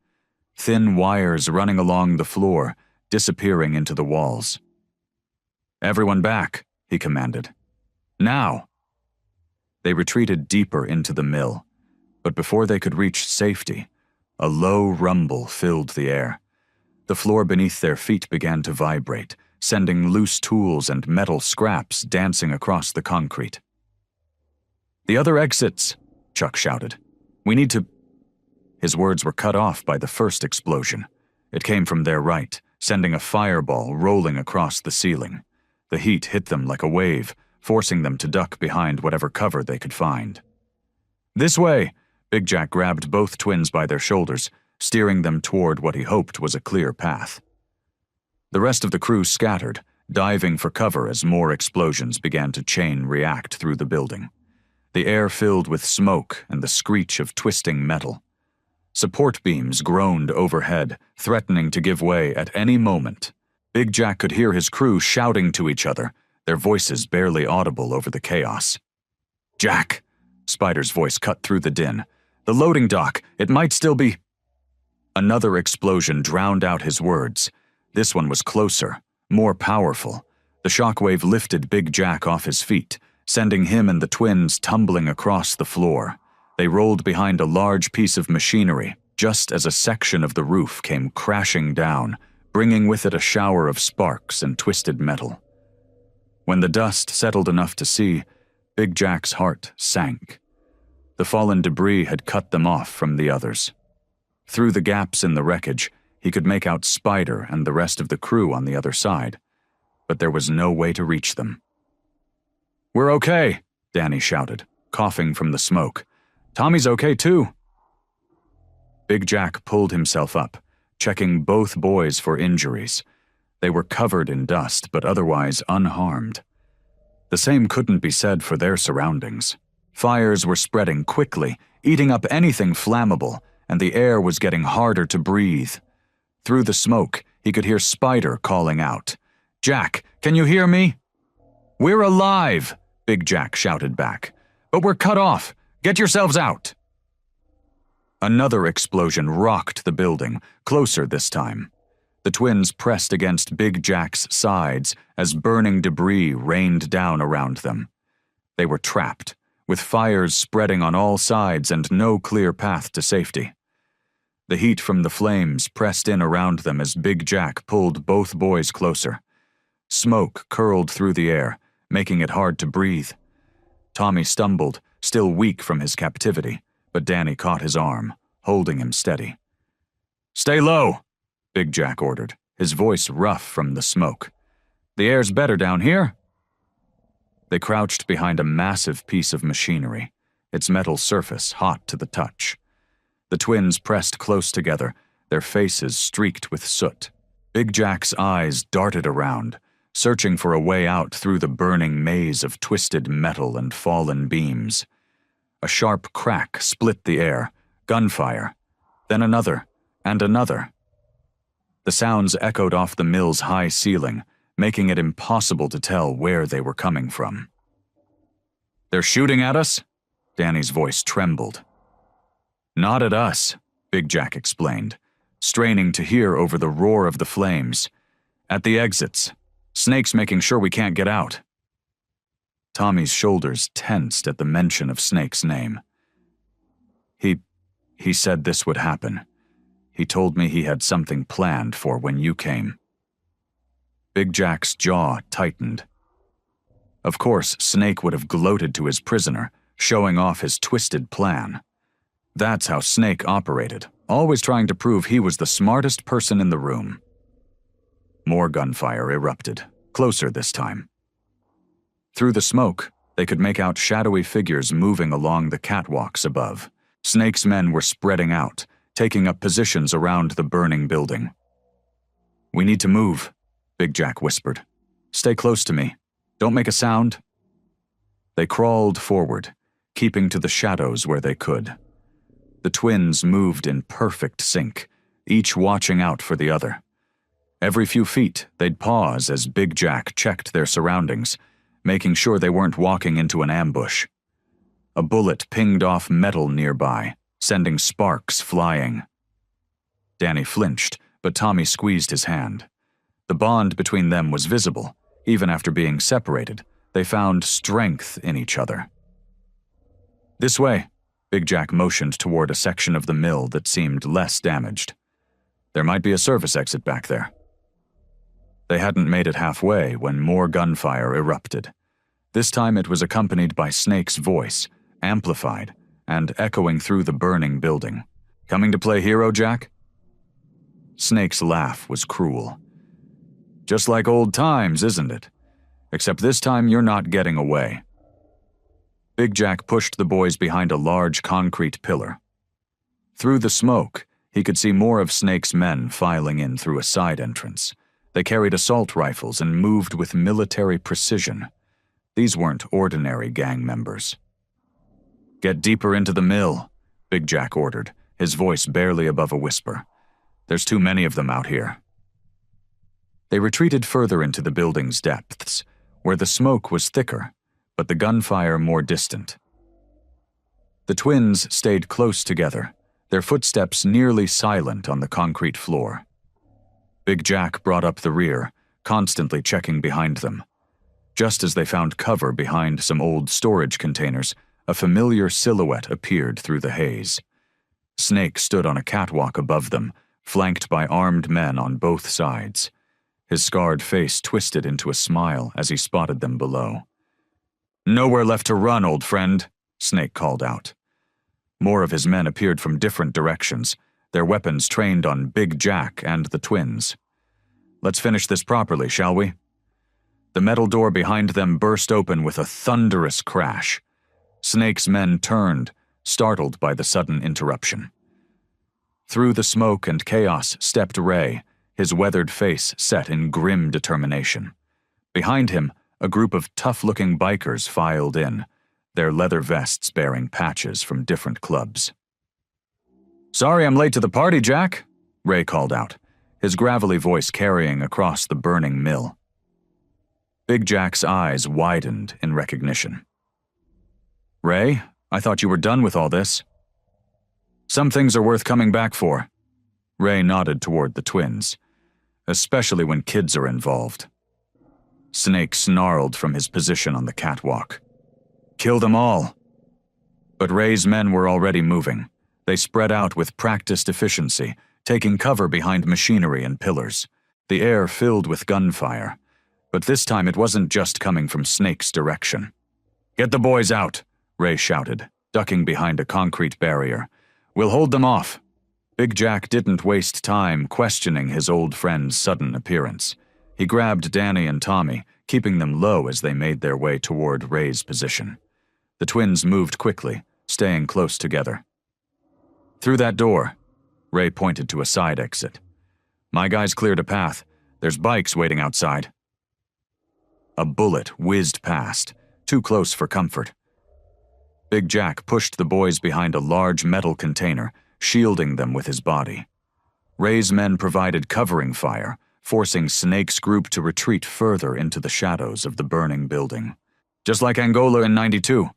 Thin wires running along the floor, disappearing into the walls. "Everyone back," he commanded. "Now!" They retreated deeper into the mill, but before they could reach safety, a low rumble filled the air. The floor beneath their feet began to vibrate, sending loose tools and metal scraps dancing across the concrete. "The other exits," Chuck shouted. "We need to—" His words were cut off by the first explosion. It came from their right, sending a fireball rolling across the ceiling. The heat hit them like a wave, forcing them to duck behind whatever cover they could find. "This way!" Big Jack grabbed both twins by their shoulders, steering them toward what he hoped was a clear path. The rest of the crew scattered, diving for cover as more explosions began to chain react through the building. The air filled with smoke and the screech of twisting metal. Support beams groaned overhead, threatening to give way at any moment. Big Jack could hear his crew shouting to each other, their voices barely audible over the chaos. "Jack!" Spider's voice cut through the din. "The loading dock, it might still be—" Another explosion drowned out his words. This one was closer, more powerful. The shockwave lifted Big Jack off his feet, sending him and the twins tumbling across the floor. They rolled behind a large piece of machinery, just as a section of the roof came crashing down, bringing with it a shower of sparks and twisted metal. When the dust settled enough to see, Big Jack's heart sank. The fallen debris had cut them off from the others. Through the gaps in the wreckage, He could make out Spider and the rest of the crew on the other side, but there was no way to reach them. "We're okay," Danny shouted, coughing from the smoke. "Tommy's okay too." Big Jack pulled himself up, checking both boys for injuries. They were covered in dust, but otherwise unharmed. The same couldn't be said for their surroundings. Fires were spreading quickly, eating up anything flammable, and the air was getting harder to breathe. Through the smoke, he could hear Spider calling out, "Jack, can you hear me?" "We're alive," Big Jack shouted back. "But we're cut off. Get yourselves out." Another explosion rocked the building, closer this time. The twins pressed against Big Jack's sides as burning debris rained down around them. They were trapped, with fires spreading on all sides and no clear path to safety. The heat from the flames pressed in around them as Big Jack pulled both boys closer. Smoke curled through the air, making it hard to breathe. Tommy stumbled, still weak from his captivity, but Danny caught his arm, holding him steady. "Stay low," Big Jack ordered, his voice rough from the smoke. "The air's better down here." They crouched behind a massive piece of machinery, its metal surface hot to the touch. The twins pressed close together, their faces streaked with soot. Big Jack's eyes darted around, searching for a way out through the burning maze of twisted metal and fallen beams. A sharp crack split the air, gunfire, then another, and another. The sounds echoed off the mill's high ceiling, making it impossible to tell where they were coming from. "They're shooting at us?" Danny's voice trembled. "Not at us," Big Jack explained, straining to hear over the roar of the flames. "At the exits. Snake's making sure we can't get out." Tommy's shoulders tensed at the mention of Snake's name. He said this would happen. He told me he had something planned for when you came. Big Jack's jaw tightened. Of course, Snake would have gloated to his prisoner, showing off his twisted plan. That's how Snake operated, always trying to prove he was the smartest person in the room. More gunfire erupted, closer this time. Through the smoke, they could make out shadowy figures moving along the catwalks above. Snake's men were spreading out, taking up positions around the burning building. "We need to move," Big Jack whispered. "Stay close to me. Don't make a sound." They crawled forward, keeping to the shadows where they could. The twins moved in perfect sync, each watching out for the other. Every few feet, they'd pause as Big Jack checked their surroundings, making sure they weren't walking into an ambush. A bullet pinged off metal nearby, sending sparks flying. Danny flinched, but Tommy squeezed his hand. The bond between them was visible. Even after being separated, they found strength in each other. "This way," Big Jack motioned toward a section of the mill that seemed less damaged. "There might be a service exit back there." They hadn't made it halfway when more gunfire erupted. This time it was accompanied by Snake's voice, amplified and echoing through the burning building. "Coming to play hero, Jack?" Snake's laugh was cruel. "Just like old times, isn't it? Except this time you're not getting away." Big Jack pushed the boys behind a large concrete pillar. Through the smoke, he could see more of Snake's men filing in through a side entrance. They carried assault rifles and moved with military precision. These weren't ordinary gang members. "Get deeper into the mill," Big Jack ordered, his voice barely above a whisper. "There's too many of them out here." They retreated further into the building's depths, where the smoke was thicker, but the gunfire more distant. The twins stayed close together, their footsteps nearly silent on the concrete floor. Big Jack brought up the rear, constantly checking behind them. Just as they found cover behind some old storage containers, a familiar silhouette appeared through the haze. Snake stood on a catwalk above them, flanked by armed men on both sides. His scarred face twisted into a smile as he spotted them below. "Nowhere left to run, old friend," Snake called out. More of his men appeared from different directions, their weapons trained on Big Jack and the twins. Let's finish this properly, shall we? The metal door behind them burst open with a thunderous crash. Snake's men turned, startled by the sudden interruption. Through the smoke and chaos stepped Ray, his weathered face set in grim determination. Behind him, a group of tough-looking bikers filed in, their leather vests bearing patches from different clubs. "Sorry I'm late to the party, Jack," Ray called out, his gravelly voice carrying across the burning mill. Big Jack's eyes widened in recognition. "Ray, I thought you were done with all this." "Some things are worth coming back for." Ray nodded toward the twins, "especially when kids are involved." Snake snarled from his position on the catwalk. "Kill them all." But Ray's men were already moving. They spread out with practiced efficiency, taking cover behind machinery and pillars. The air filled with gunfire. But this time it wasn't just coming from Snake's direction. "Get the boys out," Ray shouted, ducking behind a concrete barrier. "We'll hold them off." Big Jack didn't waste time questioning his old friend's sudden appearance. He grabbed Danny and Tommy, keeping them low as they made their way toward Ray's position. The twins moved quickly, staying close together. "Through that door," Ray pointed to a side exit. "My guys cleared a path. There's bikes waiting outside." A bullet whizzed past, too close for comfort. Big Jack pushed the boys behind a large metal container, shielding them with his body. Ray's men provided covering fire, forcing Snake's group to retreat further into the shadows of the burning building. "Just like Angola in '92,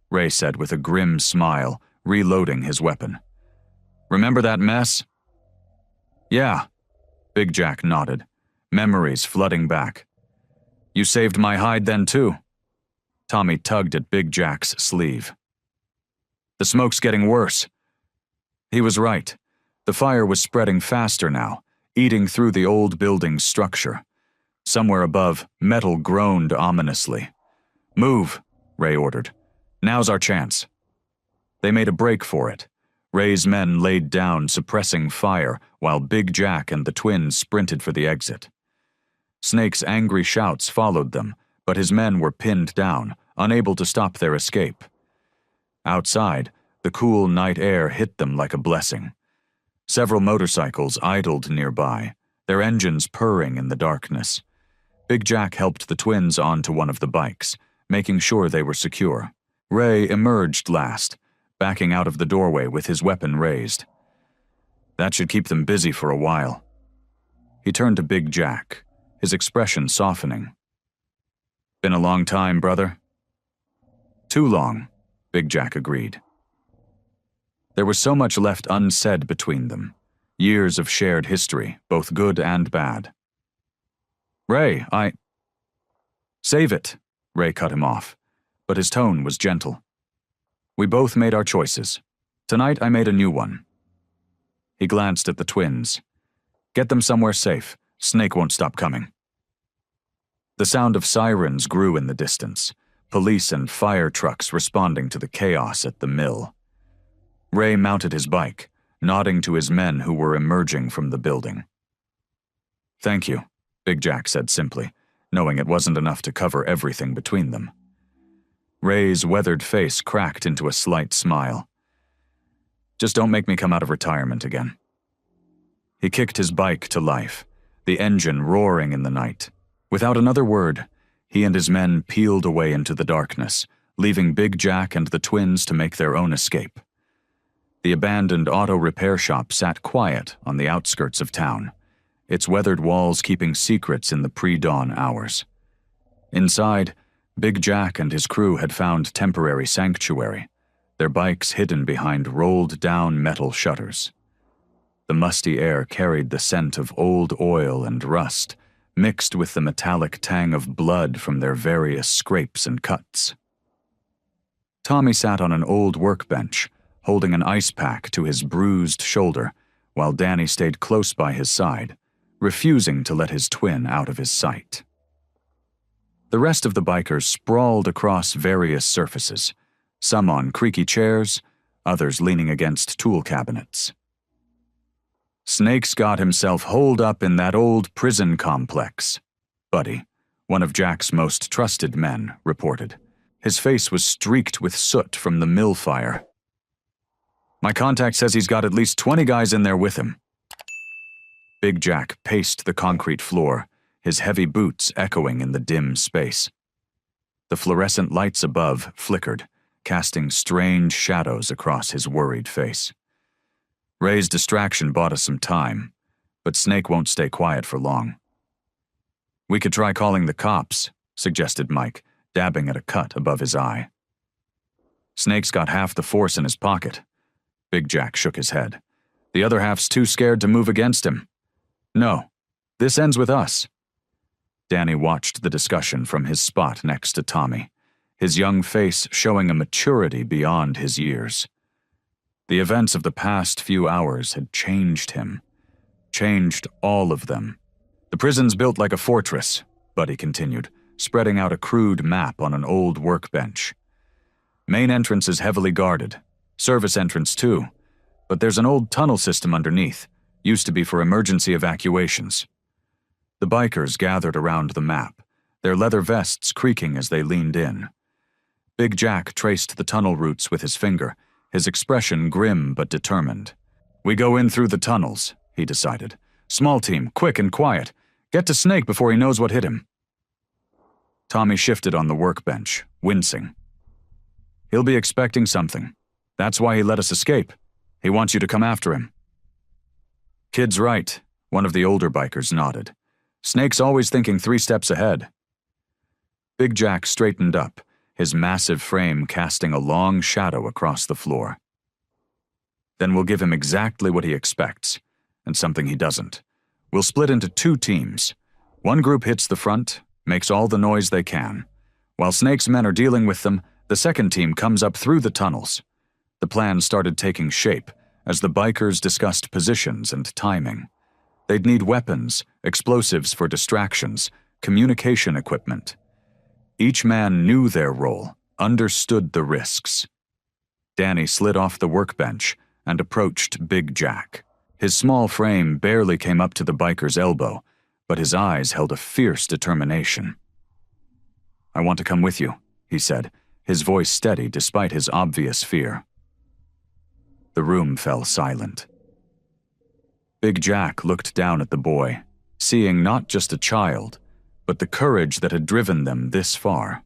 Ray said with a grim smile, reloading his weapon. "Remember that mess?" "Yeah," Big Jack nodded, memories flooding back. "You saved my hide then too." Tommy tugged at Big Jack's sleeve. "The smoke's getting worse." He was right. The fire was spreading faster now, eating through the old building's structure. Somewhere above, metal groaned ominously. "Move," Ray ordered. "Now's our chance." They made a break for it. Ray's men laid down, suppressing fire, while Big Jack and the twins sprinted for the exit. Snake's angry shouts followed them, but his men were pinned down, unable to stop their escape. Outside, the cool night air hit them like a blessing. Several motorcycles idled nearby, their engines purring in the darkness. Big Jack helped the twins onto one of the bikes, making sure they were secure. Ray emerged last, backing out of the doorway with his weapon raised. That should keep them busy for a while. He turned to Big Jack, his expression softening. "Been a long time, brother?" "Too long," Big Jack agreed. There was so much left unsaid between them, years of shared history, both good and bad. "Ray, Save it," Ray cut him off, but his tone was gentle. "We both made our choices. Tonight I made a new one." He glanced at the twins. "Get them somewhere safe. Snake won't stop coming." The sound of sirens grew in the distance, police and fire trucks responding to the chaos at the mill. Ray mounted his bike, nodding to his men who were emerging from the building. "Thank you," Big Jack said simply, knowing it wasn't enough to cover everything between them. Ray's weathered face cracked into a slight smile. "Just don't make me come out of retirement again." He kicked his bike to life, the engine roaring in the night. Without another word, he and his men peeled away into the darkness, leaving Big Jack and the twins to make their own escape. The abandoned auto repair shop sat quiet on the outskirts of town, its weathered walls keeping secrets in the pre-dawn hours. Inside, Big Jack and his crew had found temporary sanctuary, their bikes hidden behind rolled-down metal shutters. The musty air carried the scent of old oil and rust, mixed with the metallic tang of blood from their various scrapes and cuts. Tommy sat on an old workbench, holding an ice pack to his bruised shoulder, while Danny stayed close by his side, refusing to let his twin out of his sight. The rest of the bikers sprawled across various surfaces, some on creaky chairs, others leaning against tool cabinets. Snake's got himself holed up in that old prison complex, Buddy, one of Jack's most trusted men, reported. His face was streaked with soot from the mill fire. My contact says he's got at least 20 guys in there with him. Big Jack paced the concrete floor, his heavy boots echoing in the dim space. The fluorescent lights above flickered, casting strange shadows across his worried face. Ray's distraction bought us some time, but Snake won't stay quiet for long. We could try calling the cops, suggested Mike, dabbing at a cut above his eye. Snake's got half the force in his pocket. Big Jack shook his head. The other half's too scared to move against him. No, this ends with us. Danny watched the discussion from his spot next to Tommy, his young face showing a maturity beyond his years. The events of the past few hours had changed him. Changed all of them. The prison's built like a fortress, Buddy continued, spreading out a crude map on an old workbench. Main entrance is heavily guarded. Service entrance too. But there's an old tunnel system underneath, used to be for emergency evacuations. The bikers gathered around the map, their leather vests creaking as they leaned in. Big Jack traced the tunnel routes with his finger, his expression grim but determined. We go in through the tunnels, he decided. Small team, quick and quiet. Get to Snake before he knows what hit him. Tommy shifted on the workbench, wincing. He'll be expecting something. That's why he let us escape. He wants you to come after him. Kid's right, one of the older bikers nodded. Snake's always thinking 3 steps ahead. Big Jack straightened up, his massive frame casting a long shadow across the floor. Then we'll give him exactly what he expects, and something he doesn't. We'll split into 2 teams. One group hits the front, makes all the noise they can. While Snake's men are dealing with them, the second team comes up through the tunnels. The plan started taking shape as the bikers discussed positions and timing. They'd need weapons, explosives for distractions, communication equipment. Each man knew their role, understood the risks. Danny slid off the workbench and approached Big Jack. His small frame barely came up to the biker's elbow, but his eyes held a fierce determination. I want to come with you, he said, his voice steady despite his obvious fear. The room fell silent. Big Jack looked down at the boy, seeing not just a child, but the courage that had driven them this far.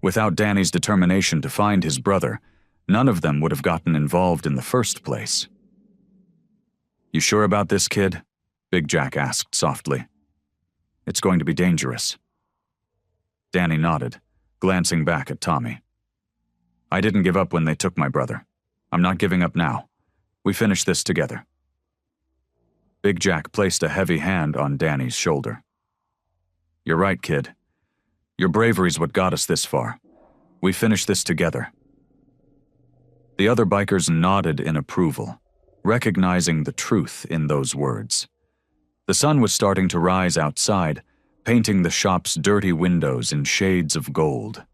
Without Danny's determination to find his brother, none of them would have gotten involved in the first place. You sure about this, kid? Big Jack asked softly. It's going to be dangerous. Danny nodded, glancing back at Tommy. I didn't give up when they took my brother. I'm not giving up now. We finish this together. Big Jack placed a heavy hand on Danny's shoulder. You're right, kid. Your bravery's what got us this far. We finish this together. The other bikers nodded in approval, recognizing the truth in those words. The sun was starting to rise outside, painting the shop's dirty windows in shades of gold.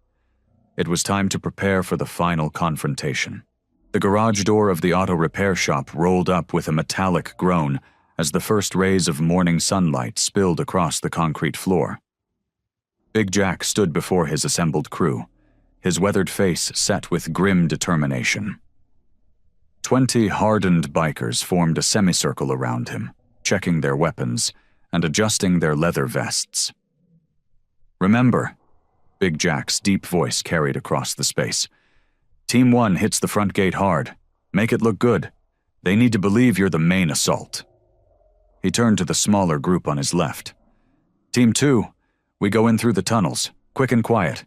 It was time to prepare for the final confrontation. The garage door of the auto repair shop rolled up with a metallic groan as the first rays of morning sunlight spilled across the concrete floor. Big Jack stood before his assembled crew, his weathered face set with grim determination. 20 hardened bikers formed a semicircle around him, checking their weapons and adjusting their leather vests. Remember, Big Jack's deep voice carried across the space. Team 1 hits the front gate hard. Make it look good. They need to believe you're the main assault. He turned to the smaller group on his left. Team 2, we go in through the tunnels, quick and quiet.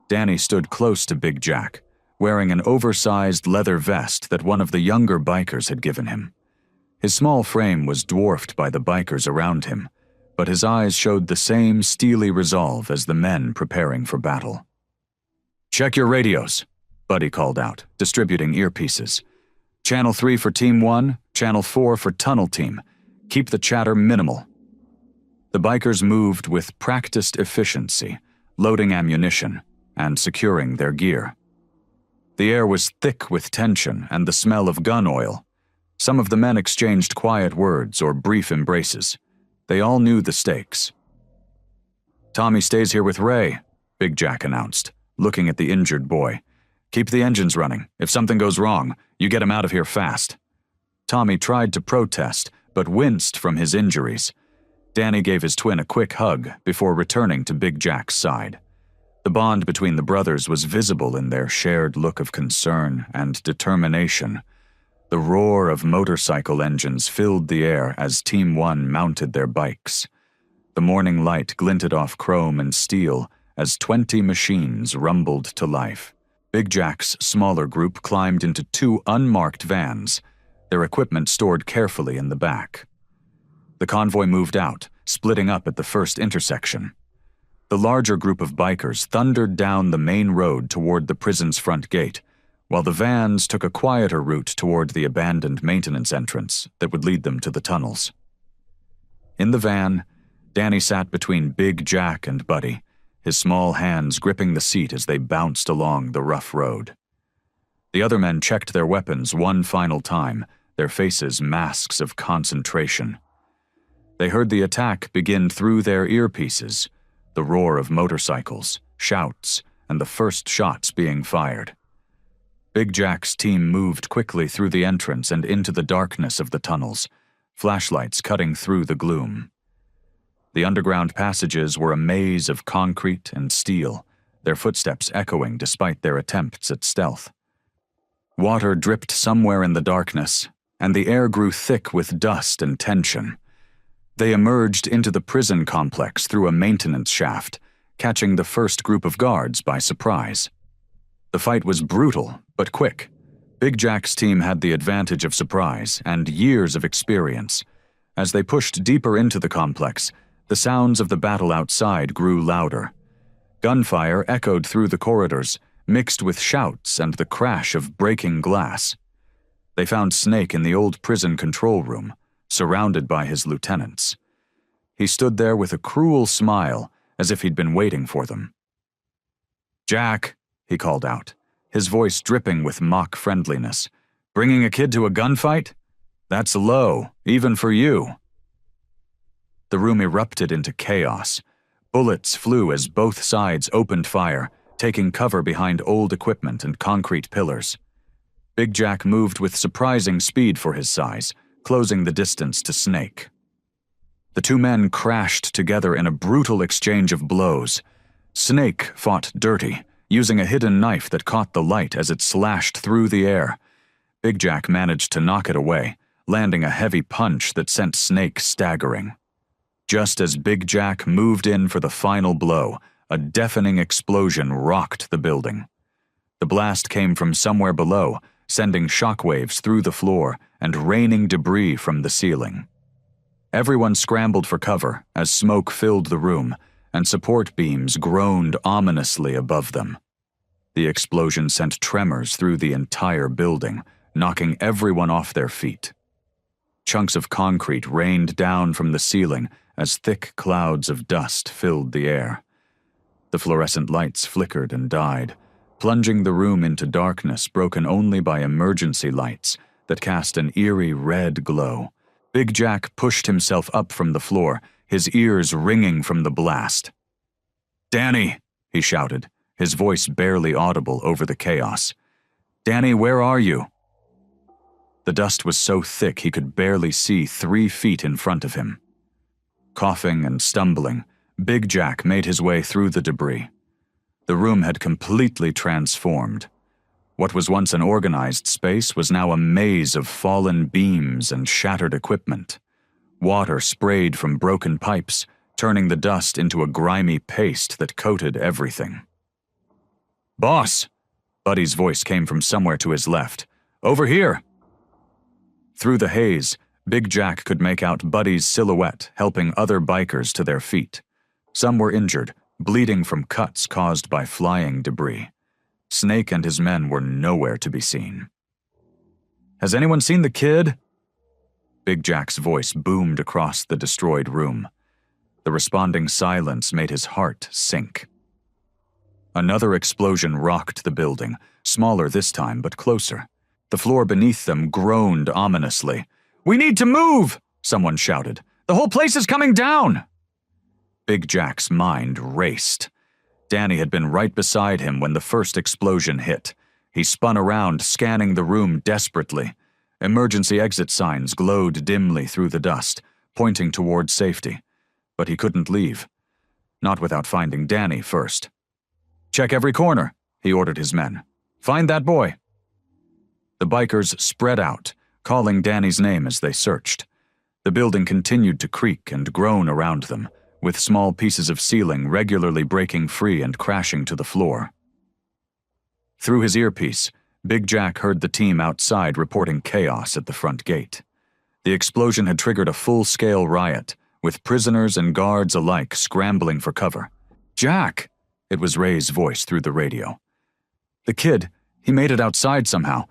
Danny stood close to Big Jack, wearing an oversized leather vest that one of the younger bikers had given him. His small frame was dwarfed by the bikers around him, but his eyes showed the same steely resolve as the men preparing for battle. Check your radios, Buddy called out, distributing earpieces. Channel 3 for Team 1, Channel 4 for Tunnel Team. Keep the chatter minimal. The bikers moved with practiced efficiency, loading ammunition and securing their gear. The air was thick with tension and the smell of gun oil. Some of the men exchanged quiet words or brief embraces. They all knew the stakes. "Tommy stays here with Ray," Big Jack announced, looking at the injured boy. "Keep the engines running. If something goes wrong, you get him out of here fast." Tommy tried to protest, but winced from his injuries. Danny gave his twin a quick hug before returning to Big Jack's side. The bond between the brothers was visible in their shared look of concern and determination. The roar of motorcycle engines filled the air as Team 1 mounted their bikes. The morning light glinted off chrome and steel as 20 machines rumbled to life. Big Jack's smaller group climbed into 2 unmarked vans, their equipment stored carefully in the back. The convoy moved out, splitting up at the first intersection. The larger group of bikers thundered down the main road toward the prison's front gate, while the vans took a quieter route toward the abandoned maintenance entrance that would lead them to the tunnels. In the van, Danny sat between Big Jack and Buddy, his small hands gripping the seat as they bounced along the rough road. The other men checked their weapons one final time, their faces masks of concentration. They heard the attack begin through their earpieces, the roar of motorcycles, shouts, and the first shots being fired. Big Jack's team moved quickly through the entrance and into the darkness of the tunnels, flashlights cutting through the gloom. The underground passages were a maze of concrete and steel, their footsteps echoing despite their attempts at stealth. Water dripped somewhere in the darkness, and the air grew thick with dust and tension. They emerged into the prison complex through a maintenance shaft, catching the first group of guards by surprise. The fight was brutal, but quick. Big Jack's team had the advantage of surprise and years of experience. As they pushed deeper into the complex, the sounds of the battle outside grew louder. Gunfire echoed through the corridors, mixed with shouts and the crash of breaking glass. They found Snake in the old prison control room, surrounded by his lieutenants. He stood there with a cruel smile, as if he'd been waiting for them. "Jack," he called out, his voice dripping with mock friendliness. "Bringing a kid to a gunfight? That's low, even for you." The room erupted into chaos. Bullets flew as both sides opened fire, taking cover behind old equipment and concrete pillars. Big Jack moved with surprising speed for his size, closing the distance to Snake. The 2 men crashed together in a brutal exchange of blows. Snake fought dirty, using a hidden knife that caught the light as it slashed through the air. Big Jack managed to knock it away, landing a heavy punch that sent Snake staggering. Just as Big Jack moved in for the final blow, a deafening explosion rocked the building. The blast came from somewhere below, sending shockwaves through the floor and raining debris from the ceiling. Everyone scrambled for cover as smoke filled the room, and support beams groaned ominously above them. The explosion sent tremors through the entire building, knocking everyone off their feet. Chunks of concrete rained down from the ceiling as thick clouds of dust filled the air. The fluorescent lights flickered and died, plunging the room into darkness broken only by emergency lights that cast an eerie red glow. Big Jack pushed himself up from the floor, his ears ringing from the blast. "Danny!" he shouted, his voice barely audible over the chaos. "Danny, where are you?" The dust was so thick he could barely see 3 feet in front of him. Coughing and stumbling, Big Jack made his way through the debris. The room had completely transformed. What was once an organized space was now a maze of fallen beams and shattered equipment. Water sprayed from broken pipes, turning the dust into a grimy paste that coated everything. "Boss!" Buddy's voice came from somewhere to his left. "Over here!" Through the haze, Big Jack could make out Buddy's silhouette helping other bikers to their feet. Some were injured, bleeding from cuts caused by flying debris. Snake and his men were nowhere to be seen. "Has anyone seen the kid?" Big Jack's voice boomed across the destroyed room. The responding silence made his heart sink. Another explosion rocked the building, smaller this time but closer. The floor beneath them groaned ominously. "We need to move!" someone shouted. "The whole place is coming down!" Big Jack's mind raced. Danny had been right beside him when the first explosion hit. He spun around, scanning the room desperately. Emergency exit signs glowed dimly through the dust, pointing toward safety. But he couldn't leave. Not without finding Danny first. "Check every corner," he ordered his men. "Find that boy." The bikers spread out, calling Danny's name as they searched. The building continued to creak and groan around them, with small pieces of ceiling regularly breaking free and crashing to the floor. Through his earpiece, Big Jack heard the team outside reporting chaos at the front gate. The explosion had triggered a full-scale riot, with prisoners and guards alike scrambling for cover. "Jack!" It was Ray's voice through the radio. "The kid, he made it outside somehow.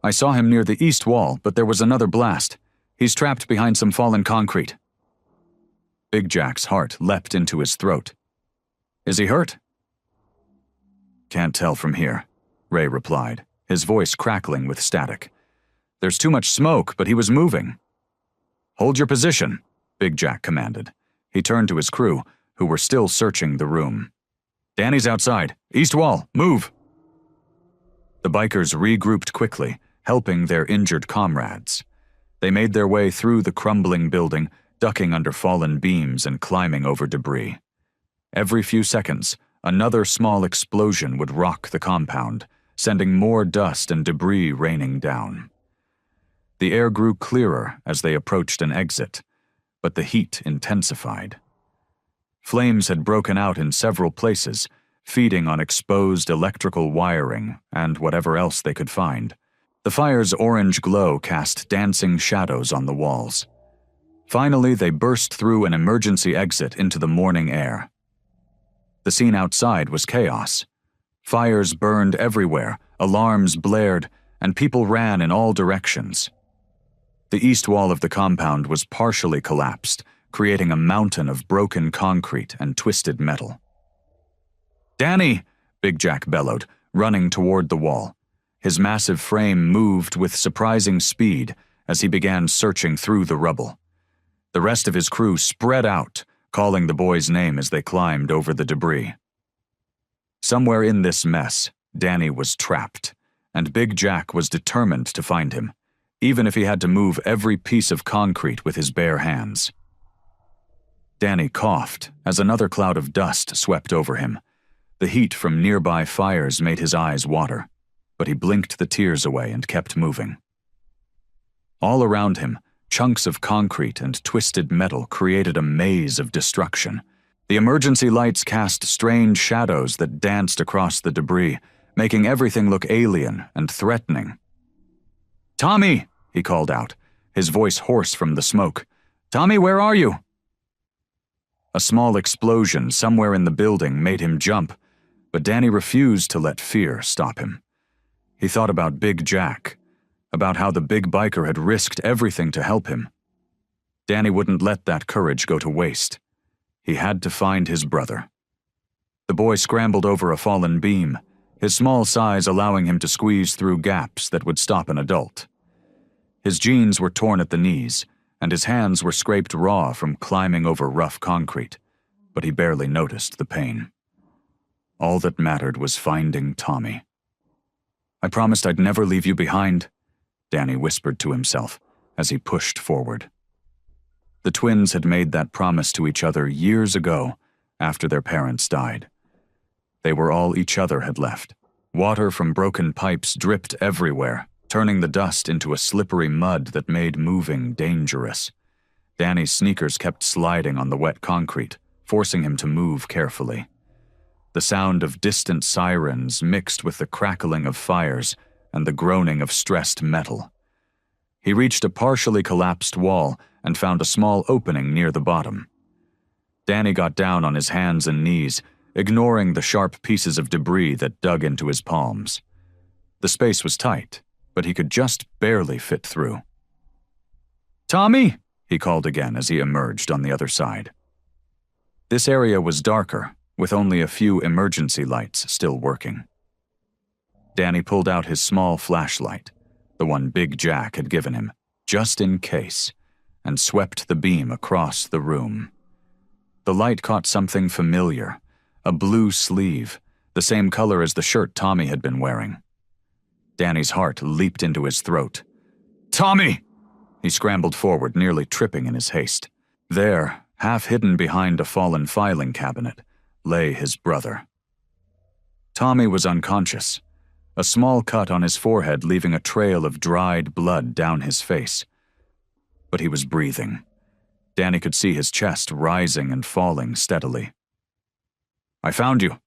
I saw him near the east wall, but there was another blast. He's trapped behind some fallen concrete." Big Jack's heart leapt into his throat. "Is he hurt?" "Can't tell from here," Ray replied, his voice crackling with static. "There's too much smoke, but he was moving." "Hold your position," Big Jack commanded. He turned to his crew, who were still searching the room. "Danny's outside. East wall, move!" The bikers regrouped quickly, helping their injured comrades. They made their way through the crumbling building, ducking under fallen beams and climbing over debris. Every few seconds, another small explosion would rock the compound, sending more dust and debris raining down. The air grew clearer as they approached an exit, but the heat intensified. Flames had broken out in several places, feeding on exposed electrical wiring and whatever else they could find. The fire's orange glow cast dancing shadows on the walls. Finally, they burst through an emergency exit into the morning air. The scene outside was chaos. Fires burned everywhere, alarms blared, and people ran in all directions. The east wall of the compound was partially collapsed, creating a mountain of broken concrete and twisted metal. "Danny!" Big Jack bellowed, running toward the wall. His massive frame moved with surprising speed as he began searching through the rubble. The rest of his crew spread out, calling the boy's name as they climbed over the debris. Somewhere in this mess, Danny was trapped, and Big Jack was determined to find him, even if he had to move every piece of concrete with his bare hands. Danny coughed as another cloud of dust swept over him. The heat from nearby fires made his eyes water, but he blinked the tears away and kept moving. All around him, chunks of concrete and twisted metal created a maze of destruction. The emergency lights cast strange shadows that danced across the debris, making everything look alien and threatening. "Tommy!" he called out, his voice hoarse from the smoke. "Tommy, where are you?" A small explosion somewhere in the building made him jump, but Danny refused to let fear stop him. He thought about Big Jack, about how the big biker had risked everything to help him. Danny wouldn't let that courage go to waste. He had to find his brother. The boy scrambled over a fallen beam, his small size allowing him to squeeze through gaps that would stop an adult. His jeans were torn at the knees, and his hands were scraped raw from climbing over rough concrete, but he barely noticed the pain. All that mattered was finding Tommy. "I promised I'd never leave you behind," Danny whispered to himself as he pushed forward. The twins had made that promise to each other years ago, after their parents died. They were all each other had left. Water from broken pipes dripped everywhere, turning the dust into a slippery mud that made moving dangerous. Danny's sneakers kept sliding on the wet concrete, forcing him to move carefully. The sound of distant sirens mixed with the crackling of fires and the groaning of stressed metal. He reached a partially collapsed wall and found a small opening near the bottom. Danny got down on his hands and knees, ignoring the sharp pieces of debris that dug into his palms. The space was tight, but he could just barely fit through. "Tommy!" he called again as he emerged on the other side. This area was darker, with only a few emergency lights still working. Danny pulled out his small flashlight. The the one Big Jack had given him, just in case, and swept the beam across the room. The light caught something familiar, a blue sleeve, the same color as the shirt Tommy had been wearing. Danny's heart leaped into his throat. "Tommy!" He scrambled forward, nearly tripping in his haste. There, half hidden behind a fallen filing cabinet, lay his brother. Tommy was unconscious, a small cut on his forehead leaving a trail of dried blood down his face. But he was breathing. Danny could see his chest rising and falling steadily. "I found you,"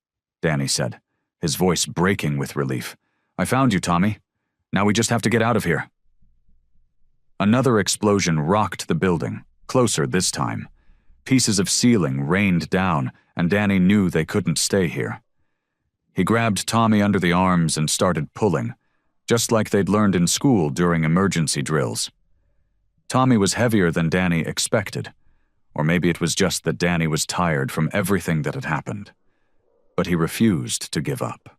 Danny said, his voice breaking with relief. "I found you, Tommy. Now we just have to get out of here." Another explosion rocked the building, closer this time. Pieces of ceiling rained down, and Danny knew they couldn't stay here. He grabbed Tommy under the arms and started pulling, just like they'd learned in school during emergency drills. Tommy was heavier than Danny expected, or maybe it was just that Danny was tired from everything that had happened. But he refused to give up.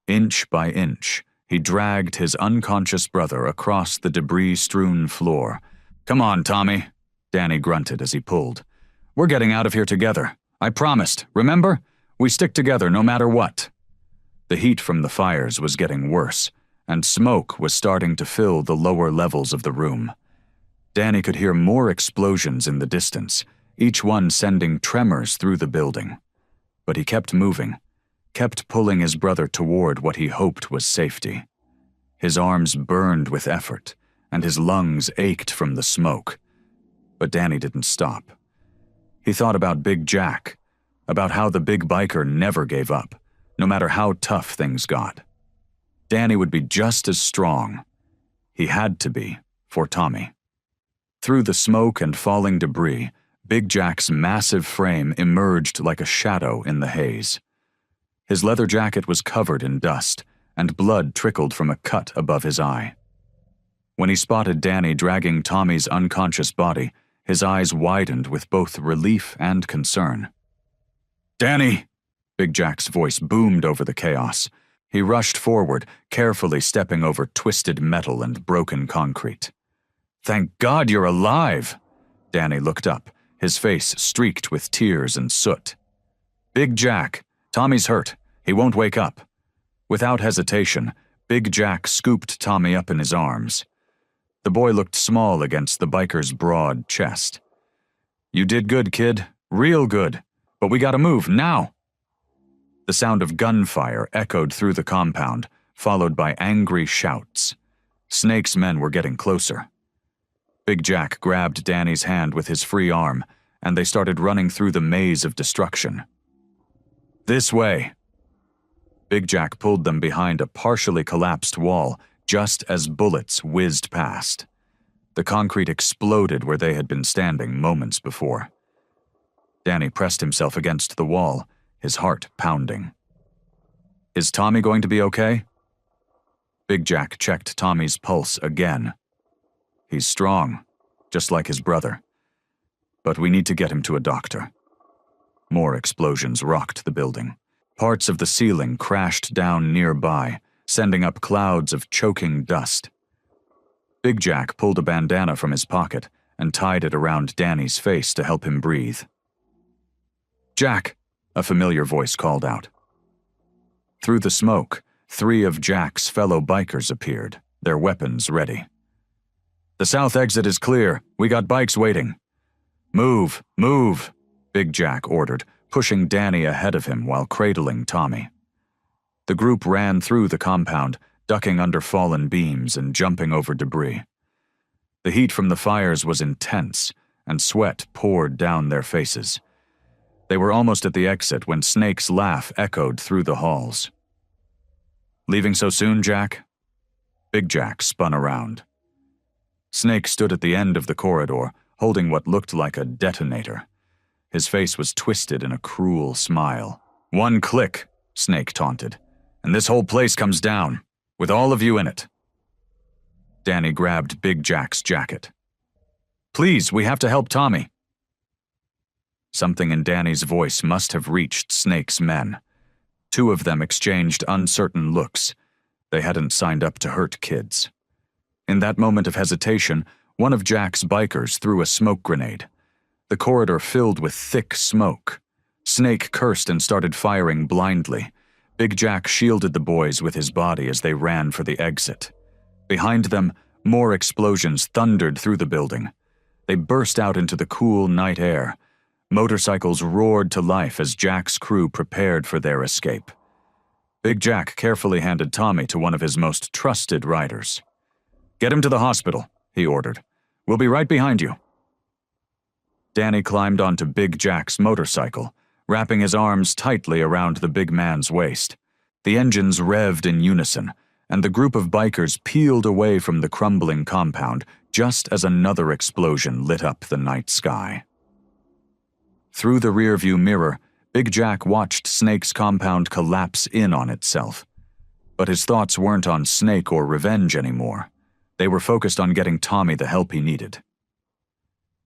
Inch by inch, he dragged his unconscious brother across the debris-strewn floor. "Come on, Tommy," Danny grunted as he pulled. "We're getting out of here together. I promised, remember? We stick together no matter what." The heat from the fires was getting worse, and smoke was starting to fill the lower levels of the room. Danny could hear more explosions in the distance, each one sending tremors through the building. But he kept moving, kept pulling his brother toward what he hoped was safety. His arms burned with effort, and his lungs ached from the smoke. But Danny didn't stop. He thought about Big Jack, about how the big biker never gave up, no matter how tough things got. Danny would be just as strong. He had to be, for Tommy. Through the smoke and falling debris, Big Jack's massive frame emerged like a shadow in the haze. His leather jacket was covered in dust, and blood trickled from a cut above his eye. When he spotted Danny dragging Tommy's unconscious body, his eyes widened with both relief and concern. "Danny!" Big Jack's voice boomed over the chaos. He rushed forward, carefully stepping over twisted metal and broken concrete. "Thank God you're alive!" Danny looked up, his face streaked with tears and soot. "Big Jack, Tommy's hurt. He won't wake up." Without hesitation, Big Jack scooped Tommy up in his arms. The boy looked small against the biker's broad chest. "You did good, kid. Real good. But we gotta move, now!" The sound of gunfire echoed through the compound, followed by angry shouts. Snake's men were getting closer. Big Jack grabbed Danny's hand with his free arm, and they started running through the maze of destruction. "This way." Big Jack pulled them behind a partially collapsed wall just as bullets whizzed past. The concrete exploded where they had been standing moments before. Danny pressed himself against the wall, his heart pounding. "Is Tommy going to be okay?" Big Jack checked Tommy's pulse again. "He's strong, just like his brother. But we need to get him to a doctor." More explosions rocked the building. Parts of the ceiling crashed down nearby, sending up clouds of choking dust. Big Jack pulled a bandana from his pocket and tied it around Danny's face to help him breathe. "Jack," a familiar voice called out. Through the smoke, 3 of Jack's fellow bikers appeared, their weapons ready. "The south exit is clear. We got bikes waiting." "Move, move," Big Jack ordered, pushing Danny ahead of him while cradling Tommy. The group ran through the compound, ducking under fallen beams and jumping over debris. The heat from the fires was intense, and sweat poured down their faces. They were almost at the exit when Snake's laugh echoed through the halls. "Leaving so soon, Jack?" Big Jack spun around. Snake stood at the end of the corridor, holding what looked like a detonator. His face was twisted in a cruel smile. "One click," Snake taunted, "and this whole place comes down, with all of you in it." Danny grabbed Big Jack's jacket. "Please, we have to help Tommy." Something in Danny's voice must have reached Snake's men. 2 of them exchanged uncertain looks. They hadn't signed up to hurt kids. In that moment of hesitation, one of Jack's bikers threw a smoke grenade. The corridor filled with thick smoke. Snake cursed and started firing blindly. Big Jack shielded the boys with his body as they ran for the exit. Behind them, more explosions thundered through the building. They burst out into the cool night air. Motorcycles roared to life as Jack's crew prepared for their escape. Big Jack carefully handed Tommy to one of his most trusted riders. "Get him to the hospital," he ordered. "We'll be right behind you." Danny climbed onto Big Jack's motorcycle, wrapping his arms tightly around the big man's waist. The engines revved in unison, and the group of bikers peeled away from the crumbling compound just as another explosion lit up the night sky. Through the rearview mirror, Big Jack watched Snake's compound collapse in on itself. But his thoughts weren't on Snake or revenge anymore. They were focused on getting Tommy the help he needed.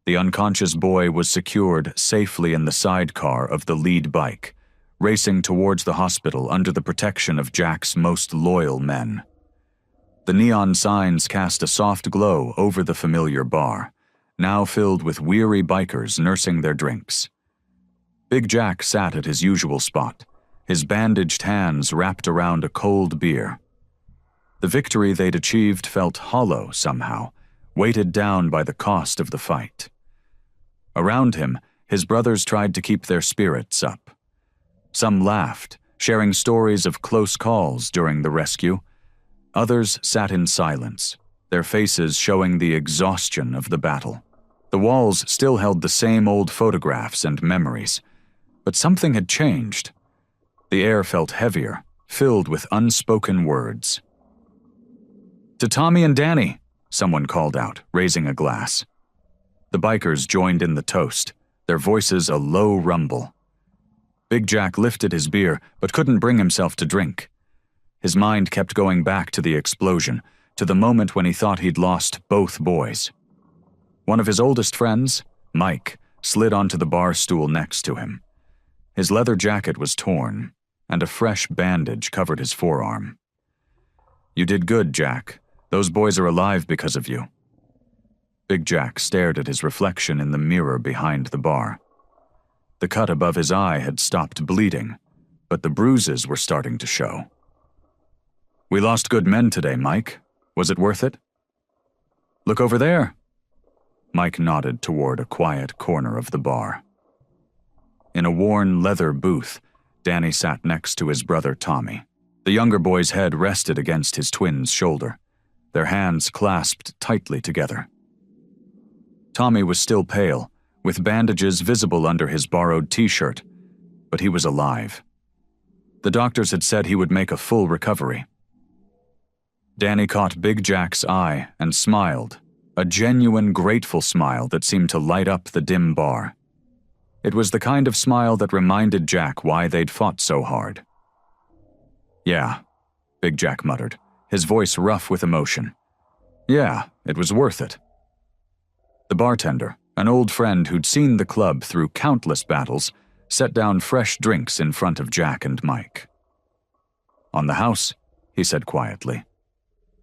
The unconscious boy was secured safely in the sidecar of the lead bike, racing towards the hospital under the protection of Jack's most loyal men. The neon signs cast a soft glow over the familiar bar, now filled with weary bikers nursing their drinks. Big Jack sat at his usual spot, his bandaged hands wrapped around a cold beer. The victory they'd achieved felt hollow somehow, weighted down by the cost of the fight. Around him, his brothers tried to keep their spirits up. Some laughed, sharing stories of close calls during the rescue. Others sat in silence, their faces showing the exhaustion of the battle. The walls still held the same old photographs and memories, but something had changed. The air felt heavier, filled with unspoken words. "To Tommy and Danny," someone called out, raising a glass. The bikers joined in the toast, their voices a low rumble. Big Jack lifted his beer, but couldn't bring himself to drink. His mind kept going back to the explosion, to the moment when he thought he'd lost both boys. One of his oldest friends, Mike, slid onto the bar stool next to him. His leather jacket was torn, and a fresh bandage covered his forearm. "You did good, Jack. Those boys are alive because of you." Big Jack stared at his reflection in the mirror behind the bar. The cut above his eye had stopped bleeding, but the bruises were starting to show. "We lost good men today, Mike. Was it worth it?" "Look over there." Mike nodded toward a quiet corner of the bar. In a worn leather booth, Danny sat next to his brother Tommy. The younger boy's head rested against his twin's shoulder, their hands clasped tightly together. Tommy was still pale, with bandages visible under his borrowed t-shirt, but he was alive. The doctors had said he would make a full recovery. Danny caught Big Jack's eye and smiled, a genuine, grateful smile that seemed to light up the dim bar. It was the kind of smile that reminded Jack why they'd fought so hard. "Yeah," Big Jack muttered, his voice rough with emotion. "Yeah, it was worth it." The bartender, an old friend who'd seen the club through countless battles, set down fresh drinks in front of Jack and Mike. "On the house," he said quietly,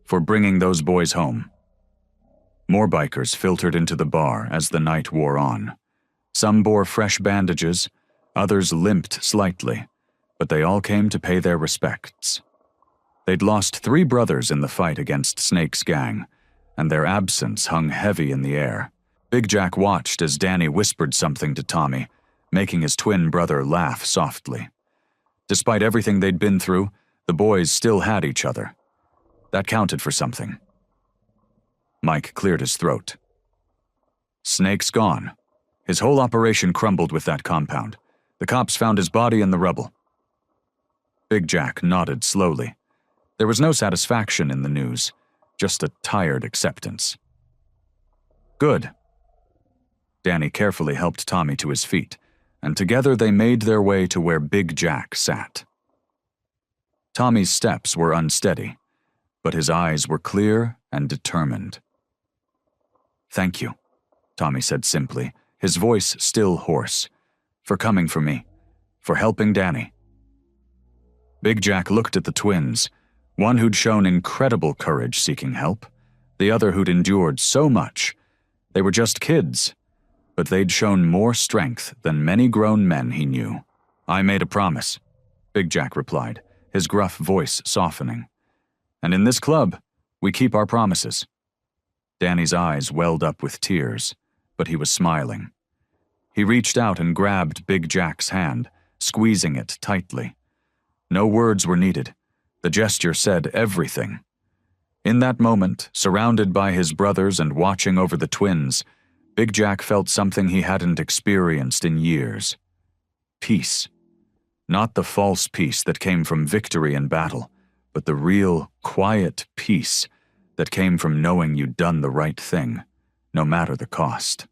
"for bringing those boys home." More bikers filtered into the bar as the night wore on. Some bore fresh bandages, others limped slightly, but they all came to pay their respects. They'd lost 3 brothers in the fight against Snake's gang, and their absence hung heavy in the air. Big Jack watched as Danny whispered something to Tommy, making his twin brother laugh softly. Despite everything they'd been through, the boys still had each other. That counted for something. Mike cleared his throat. "Snake's gone. His whole operation crumbled with that compound. The cops found his body in the rubble." Big Jack nodded slowly. There was no satisfaction in the news, just a tired acceptance. "Good." Danny carefully helped Tommy to his feet, and together they made their way to where Big Jack sat. Tommy's steps were unsteady, but his eyes were clear and determined. "Thank you," Tommy said simply, his voice still hoarse, "for coming for me, for helping Danny." Big Jack looked at the twins, one who'd shown incredible courage seeking help, the other who'd endured so much. They were just kids, but they'd shown more strength than many grown men he knew. "I made a promise," Big Jack replied, his gruff voice softening. "And in this club, we keep our promises." Danny's eyes welled up with tears, but he was smiling. He reached out and grabbed Big Jack's hand, squeezing it tightly. No words were needed. The gesture said everything. In that moment, surrounded by his brothers and watching over the twins, Big Jack felt something he hadn't experienced in years. Peace. Not the false peace that came from victory in battle, but the real, quiet peace that came from knowing you'd done the right thing, no matter the cost.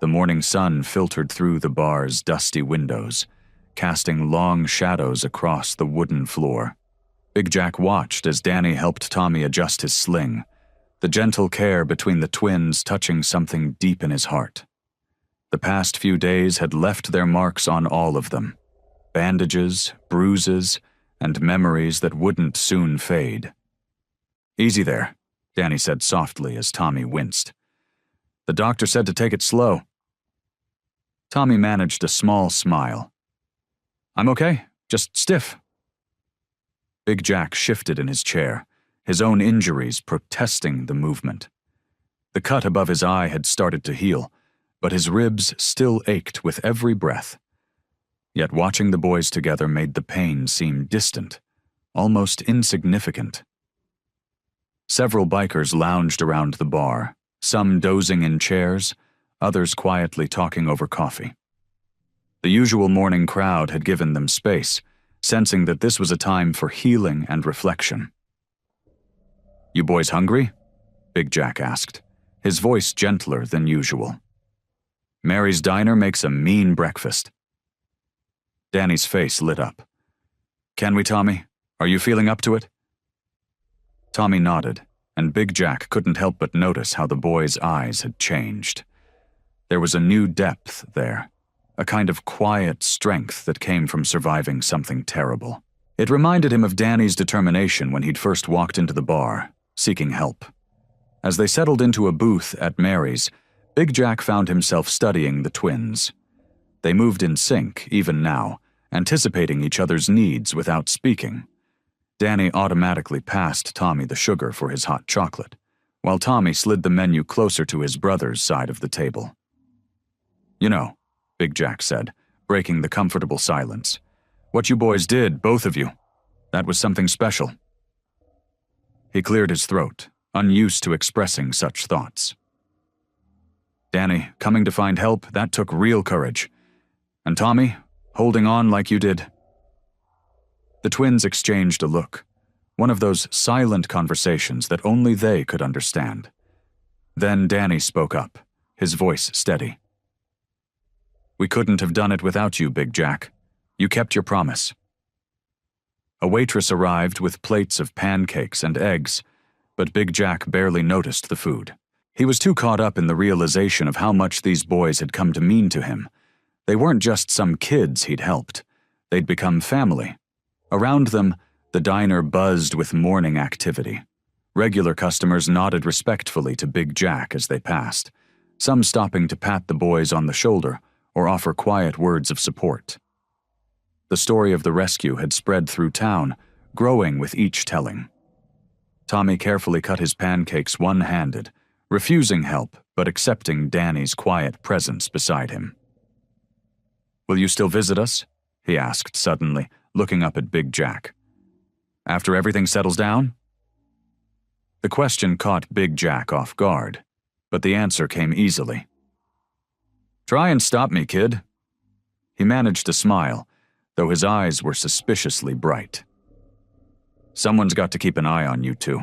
The morning sun filtered through the bar's dusty windows, casting long shadows across the wooden floor. Big Jack watched as Danny helped Tommy adjust his sling, the gentle care between the twins touching something deep in his heart. The past few days had left their marks on all of them. Bandages, bruises, and memories that wouldn't soon fade. "Easy there," Danny said softly as Tommy winced. "The doctor said to take it slow." Tommy managed a small smile. "I'm okay, just stiff." Big Jack shifted in his chair, his own injuries protesting the movement. The cut above his eye had started to heal, but his ribs still ached with every breath. Yet watching the boys together made the pain seem distant, almost insignificant. Several bikers lounged around the bar, some dozing in chairs, others quietly talking over coffee. The usual morning crowd had given them space, sensing that this was a time for healing and reflection. "You boys hungry?" Big Jack asked, his voice gentler than usual. "Mary's Diner makes a mean breakfast." Danny's face lit up. "Can we, Tommy? Are you feeling up to it?" Tommy nodded, and Big Jack couldn't help but notice how the boy's eyes had changed. There was a new depth there, a kind of quiet strength that came from surviving something terrible. It reminded him of Danny's determination when he'd first walked into the bar, seeking help. As they settled into a booth at Mary's, Big Jack found himself studying the twins. They moved in sync, even now, anticipating each other's needs without speaking. Danny automatically passed Tommy the sugar for his hot chocolate, while Tommy slid the menu closer to his brother's side of the table. "You know," Big Jack said, breaking the comfortable silence, "what you boys did, both of you, that was something special." He cleared his throat, unused to expressing such thoughts. "Danny, coming to find help, that took real courage. And Tommy, holding on like you did." The twins exchanged a look, one of those silent conversations that only they could understand. Then Danny spoke up, his voice steady. "We couldn't have done it without you, Big Jack. You kept your promise." A waitress arrived with plates of pancakes and eggs, but Big Jack barely noticed the food. He was too caught up in the realization of how much these boys had come to mean to him. They weren't just some kids he'd helped. They'd become family. Around them, the diner buzzed with morning activity. Regular customers nodded respectfully to Big Jack as they passed, some stopping to pat the boys on the shoulder or offer quiet words of support. The story of the rescue had spread through town, growing with each telling. Tommy carefully cut his pancakes one-handed, refusing help but accepting Danny's quiet presence beside him. "Will you still visit us?" he asked suddenly, looking up at Big Jack. "After everything settles down?" The question caught Big Jack off guard, but the answer came easily. "Try and stop me, kid." He managed to smile, though his eyes were suspiciously bright. "Someone's got to keep an eye on you two."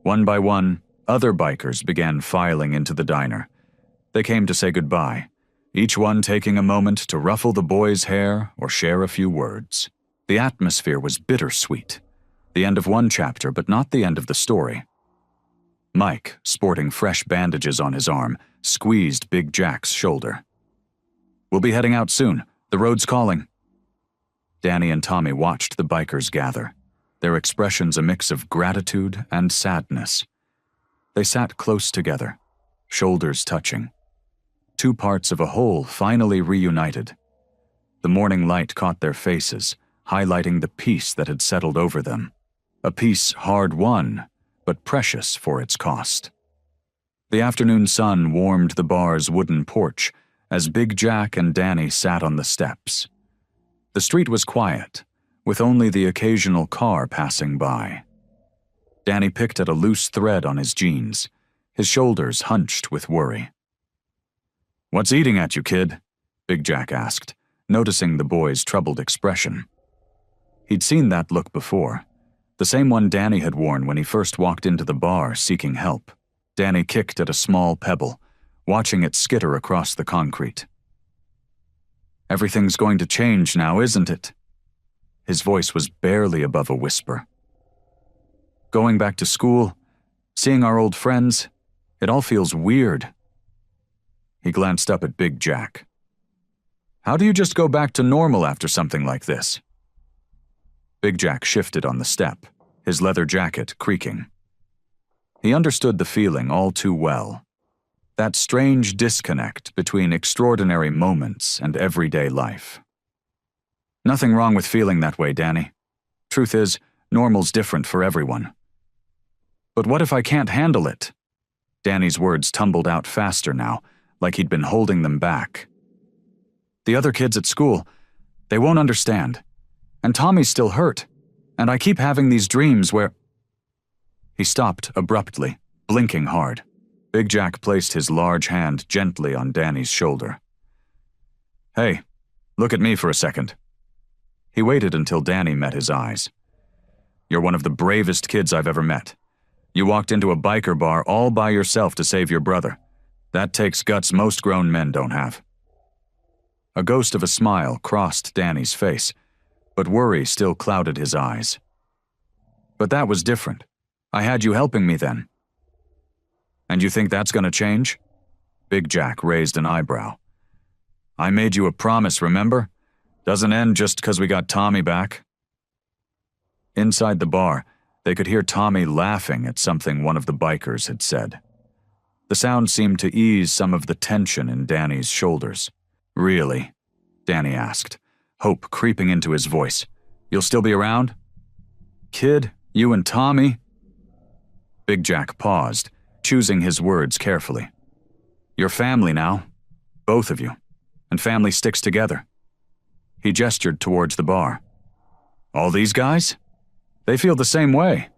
One by one, other bikers began filing into the diner. They came to say goodbye, each one taking a moment to ruffle the boy's hair or share a few words. The atmosphere was bittersweet, the end of one chapter but not the end of the story. Mike, sporting fresh bandages on his arm, squeezed Big Jack's shoulder. "We'll be heading out soon. The road's calling." Danny and Tommy watched the bikers gather, their expressions a mix of gratitude and sadness. They sat close together, shoulders touching. Two parts of a whole finally reunited. The morning light caught their faces, highlighting the peace that had settled over them. A peace hard-won, but precious for its cost. The afternoon sun warmed the bar's wooden porch as Big Jack and Danny sat on the steps. The street was quiet, with only the occasional car passing by. Danny picked at a loose thread on his jeans, his shoulders hunched with worry. "What's eating at you, kid?" Big Jack asked, noticing the boy's troubled expression. He'd seen that look before, the same one Danny had worn when he first walked into the bar seeking help. Danny kicked at a small pebble, watching it skitter across the concrete. "Everything's going to change now, isn't it?" His voice was barely above a whisper. "Going back to school, seeing our old friends, it all feels weird." He glanced up at Big Jack. "How do you just go back to normal after something like this?" Big Jack shifted on the step, his leather jacket creaking. He understood the feeling all too well. That strange disconnect between extraordinary moments and everyday life. "Nothing wrong with feeling that way, Danny. Truth is, normal's different for everyone." "But what if I can't handle it?" Danny's words tumbled out faster now, like he'd been holding them back. "The other kids at school, they won't understand. And Tommy's still hurt. And I keep having these dreams where—" He stopped abruptly, blinking hard. Big Jack placed his large hand gently on Danny's shoulder. "Hey, look at me for a second." He waited until Danny met his eyes. "You're one of the bravest kids I've ever met. You walked into a biker bar all by yourself to save your brother. That takes guts most grown men don't have." A ghost of a smile crossed Danny's face, but worry still clouded his eyes. "But that was different. I had you helping me then." "And you think that's gonna change?" Big Jack raised an eyebrow. "I made you a promise, remember? Doesn't end just 'cause we got Tommy back." Inside the bar, they could hear Tommy laughing at something one of the bikers had said. The sound seemed to ease some of the tension in Danny's shoulders. "Really?" Danny asked, hope creeping into his voice. "You'll still be around?" "Kid, you and Tommy?" Big Jack paused, choosing his words carefully. "You're family now, both of you, and family sticks together." He gestured towards the bar. "All these guys? They feel the same way.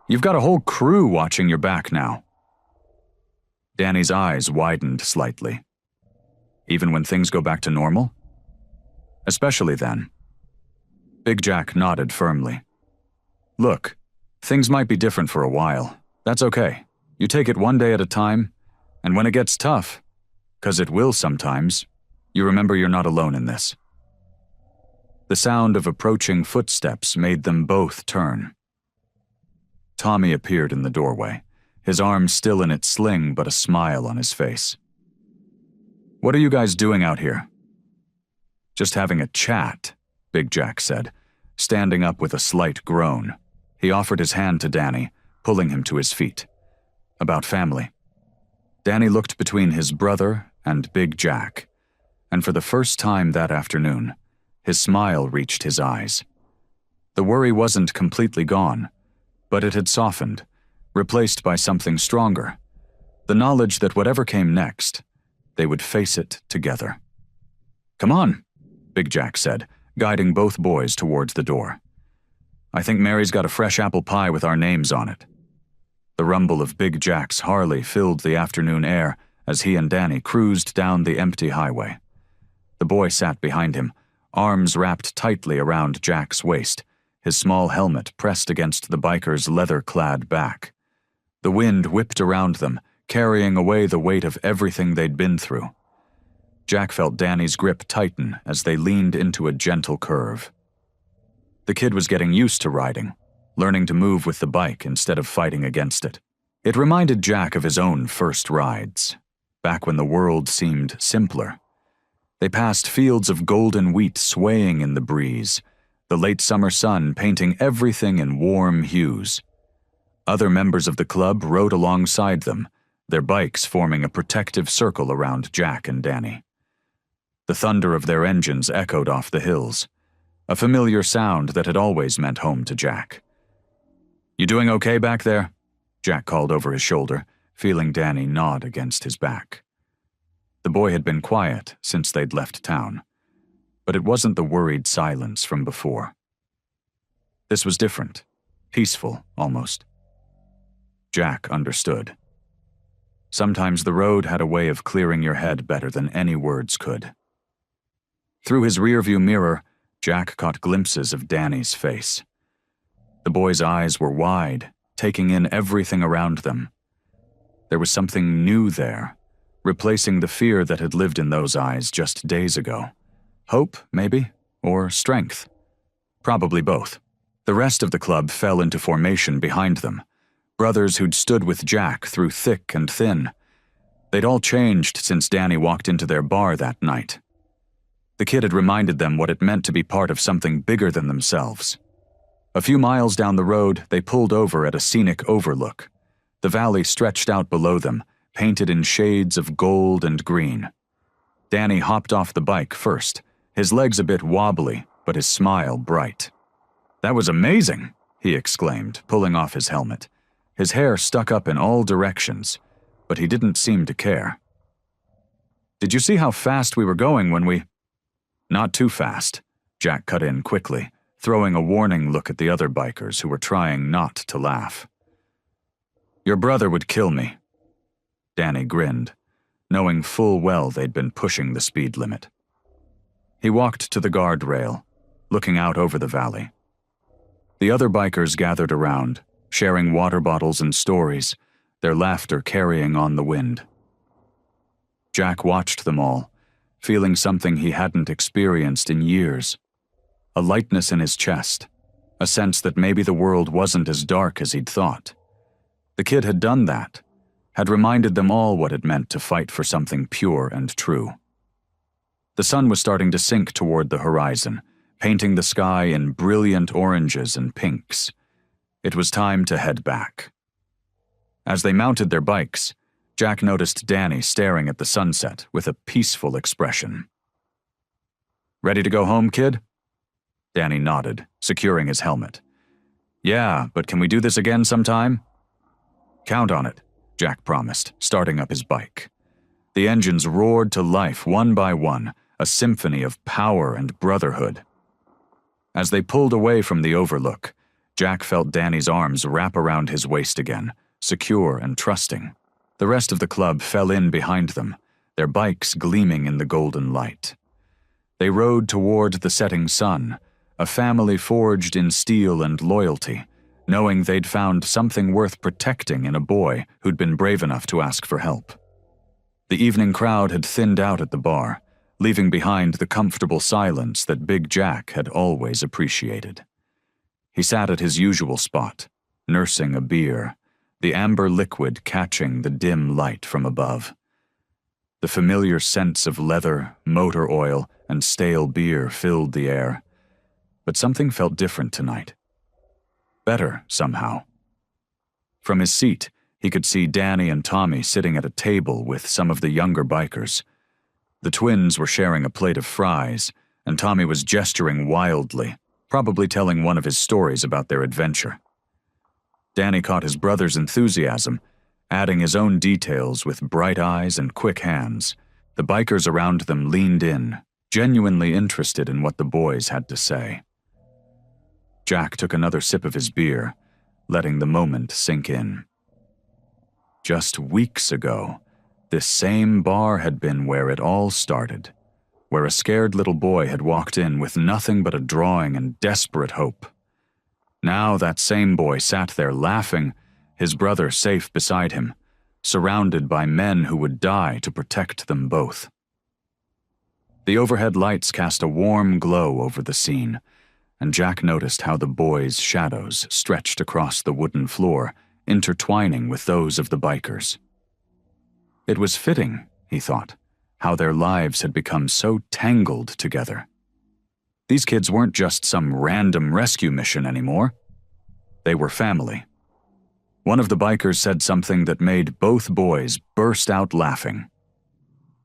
You've got a whole crew watching your back now." Danny's eyes widened slightly. "Even when things go back to normal?" "Especially then." Big Jack nodded firmly. "Look, things might be different for a while. That's okay. You take it one day at a time, and when it gets tough, 'cause it will sometimes, you remember you're not alone in this." The sound of approaching footsteps made them both turn. Tommy appeared in the doorway, his arm still in its sling but a smile on his face. "What are you guys doing out here?" "Just having a chat," Big Jack said, standing up with a slight groan. He offered his hand to Danny, pulling him to his feet. "About family." Danny looked between his brother and Big Jack, and for the first time that afternoon, his smile reached his eyes. The worry wasn't completely gone, but it had softened, replaced by something stronger, the knowledge that whatever came next, they would face it together. "Come on," Big Jack said, guiding both boys towards the door. "I think Mary's got a fresh apple pie with our names on it." The rumble of Big Jack's Harley filled the afternoon air as he and Danny cruised down the empty highway. The boy sat behind him, arms wrapped tightly around Jack's waist, his small helmet pressed against the biker's leather-clad back. The wind whipped around them, carrying away the weight of everything they'd been through. Jack felt Danny's grip tighten as they leaned into a gentle curve. The kid was getting used to riding, learning to move with the bike instead of fighting against it. It reminded Jack of his own first rides, back when the world seemed simpler. They passed fields of golden wheat swaying in the breeze, the late summer sun painting everything in warm hues. Other members of the club rode alongside them, their bikes forming a protective circle around Jack and Danny. The thunder of their engines echoed off the hills, a familiar sound that had always meant home to Jack. "You doing okay back there?" Jack called over his shoulder, feeling Danny nod against his back. The boy had been quiet since they'd left town, but it wasn't the worried silence from before. This was different, peaceful almost. Jack understood. Sometimes the road had a way of clearing your head better than any words could. Through his rearview mirror, Jack caught glimpses of Danny's face. The boy's eyes were wide, taking in everything around them. There was something new there, replacing the fear that had lived in those eyes just days ago. Hope, maybe, or strength. Probably both. The rest of the club fell into formation behind them, brothers who'd stood with Jack through thick and thin. They'd all changed since Danny walked into their bar that night. The kid had reminded them what it meant to be part of something bigger than themselves. A few miles down the road, they pulled over at a scenic overlook. The valley stretched out below them, painted in shades of gold and green. Danny hopped off the bike first, his legs a bit wobbly, but his smile bright. "That was amazing," he exclaimed, pulling off his helmet. His hair stuck up in all directions, but he didn't seem to care. "Did you see how fast we were going when we—" "Not too fast," Jack cut in quickly, throwing a warning look at the other bikers who were trying not to laugh. "Your brother would kill me." Danny grinned, knowing full well they'd been pushing the speed limit. He walked to the guardrail, looking out over the valley. The other bikers gathered around, sharing water bottles and stories, their laughter carrying on the wind. Jack watched them all, feeling something he hadn't experienced in years. A lightness in his chest, a sense that maybe the world wasn't as dark as he'd thought. The kid had done that, had reminded them all what it meant to fight for something pure and true. The sun was starting to sink toward the horizon, painting the sky in brilliant oranges and pinks. It was time to head back. As they mounted their bikes, Jack noticed Danny staring at the sunset with a peaceful expression. "Ready to go home, kid?" Danny nodded, securing his helmet. "Yeah, but can we do this again sometime?" "Count on it," Jack promised, starting up his bike. The engines roared to life one by one, a symphony of power and brotherhood. As they pulled away from the overlook, Jack felt Danny's arms wrap around his waist again, secure and trusting. The rest of the club fell in behind them, their bikes gleaming in the golden light. They rode toward the setting sun, a family forged in steel and loyalty, knowing they'd found something worth protecting in a boy who'd been brave enough to ask for help. The evening crowd had thinned out at the bar, leaving behind the comfortable silence that Big Jack had always appreciated. He sat at his usual spot, nursing a beer, the amber liquid catching the dim light from above. The familiar scents of leather, motor oil, and stale beer filled the air. But something felt different tonight. Better, somehow. From his seat, he could see Danny and Tommy sitting at a table with some of the younger bikers. The twins were sharing a plate of fries, and Tommy was gesturing wildly, probably telling one of his stories about their adventure. Danny caught his brother's enthusiasm, adding his own details with bright eyes and quick hands. The bikers around them leaned in, genuinely interested in what the boys had to say. Jack took another sip of his beer, letting the moment sink in. Just weeks ago, this same bar had been where it all started, where a scared little boy had walked in with nothing but a drawing and desperate hope. Now that same boy sat there laughing, his brother safe beside him, surrounded by men who would die to protect them both. The overhead lights cast a warm glow over the scene, and Jack noticed how the boys' shadows stretched across the wooden floor, intertwining with those of the bikers. It was fitting, he thought, how their lives had become so tangled together. These kids weren't just some random rescue mission anymore. They were family. One of the bikers said something that made both boys burst out laughing.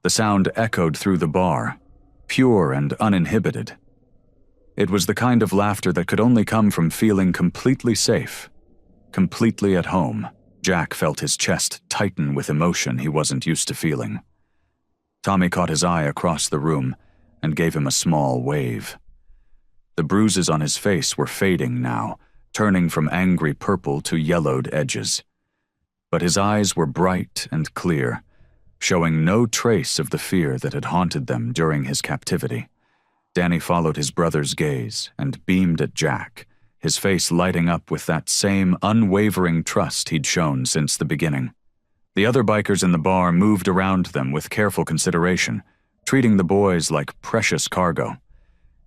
The sound echoed through the bar, pure and uninhibited. It was the kind of laughter that could only come from feeling completely safe, completely at home. Jack felt his chest tighten with emotion he wasn't used to feeling. Tommy caught his eye across the room and gave him a small wave. The bruises on his face were fading now, turning from angry purple to yellowed edges. But his eyes were bright and clear, showing no trace of the fear that had haunted them during his captivity. Danny followed his brother's gaze and beamed at Jack, his face lighting up with that same unwavering trust he'd shown since the beginning. The other bikers in the bar moved around them with careful consideration, treating the boys like precious cargo.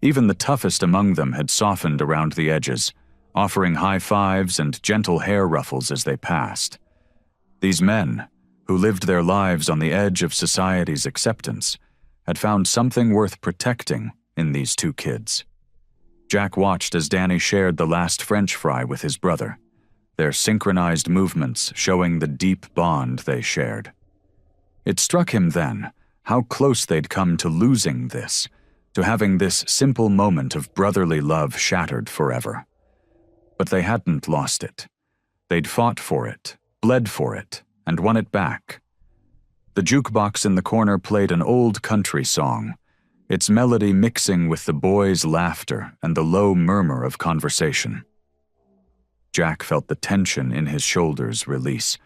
Even the toughest among them had softened around the edges, offering high fives and gentle hair ruffles as they passed. These men, who lived their lives on the edge of society's acceptance, had found something worth protecting in these two kids. Jack watched as Danny shared the last French fry with his brother, their synchronized movements showing the deep bond they shared. It struck him then how close they'd come to losing this, to having this simple moment of brotherly love shattered forever. But they hadn't lost it. They'd fought for it, bled for it, and won it back. The jukebox in the corner played an old country song, its melody mixing with the boys' laughter and the low murmur of conversation. Jack felt the tension in his shoulders release,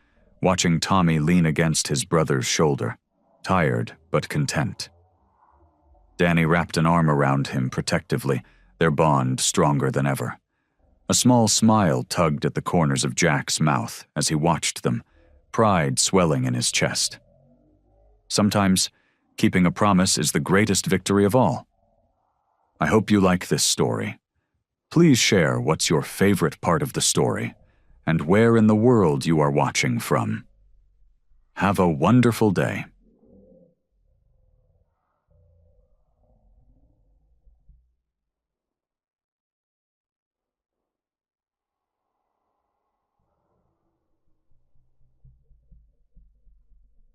watching Tommy lean against his brother's shoulder, tired but content. Danny wrapped an arm around him protectively, their bond stronger than ever. A small smile tugged at the corners of Jack's mouth as he watched them, pride swelling in his chest. Sometimes, keeping a promise is the greatest victory of all. I hope you like this story. Please share what's your favorite part of the story and where in the world you are watching from. Have a wonderful day.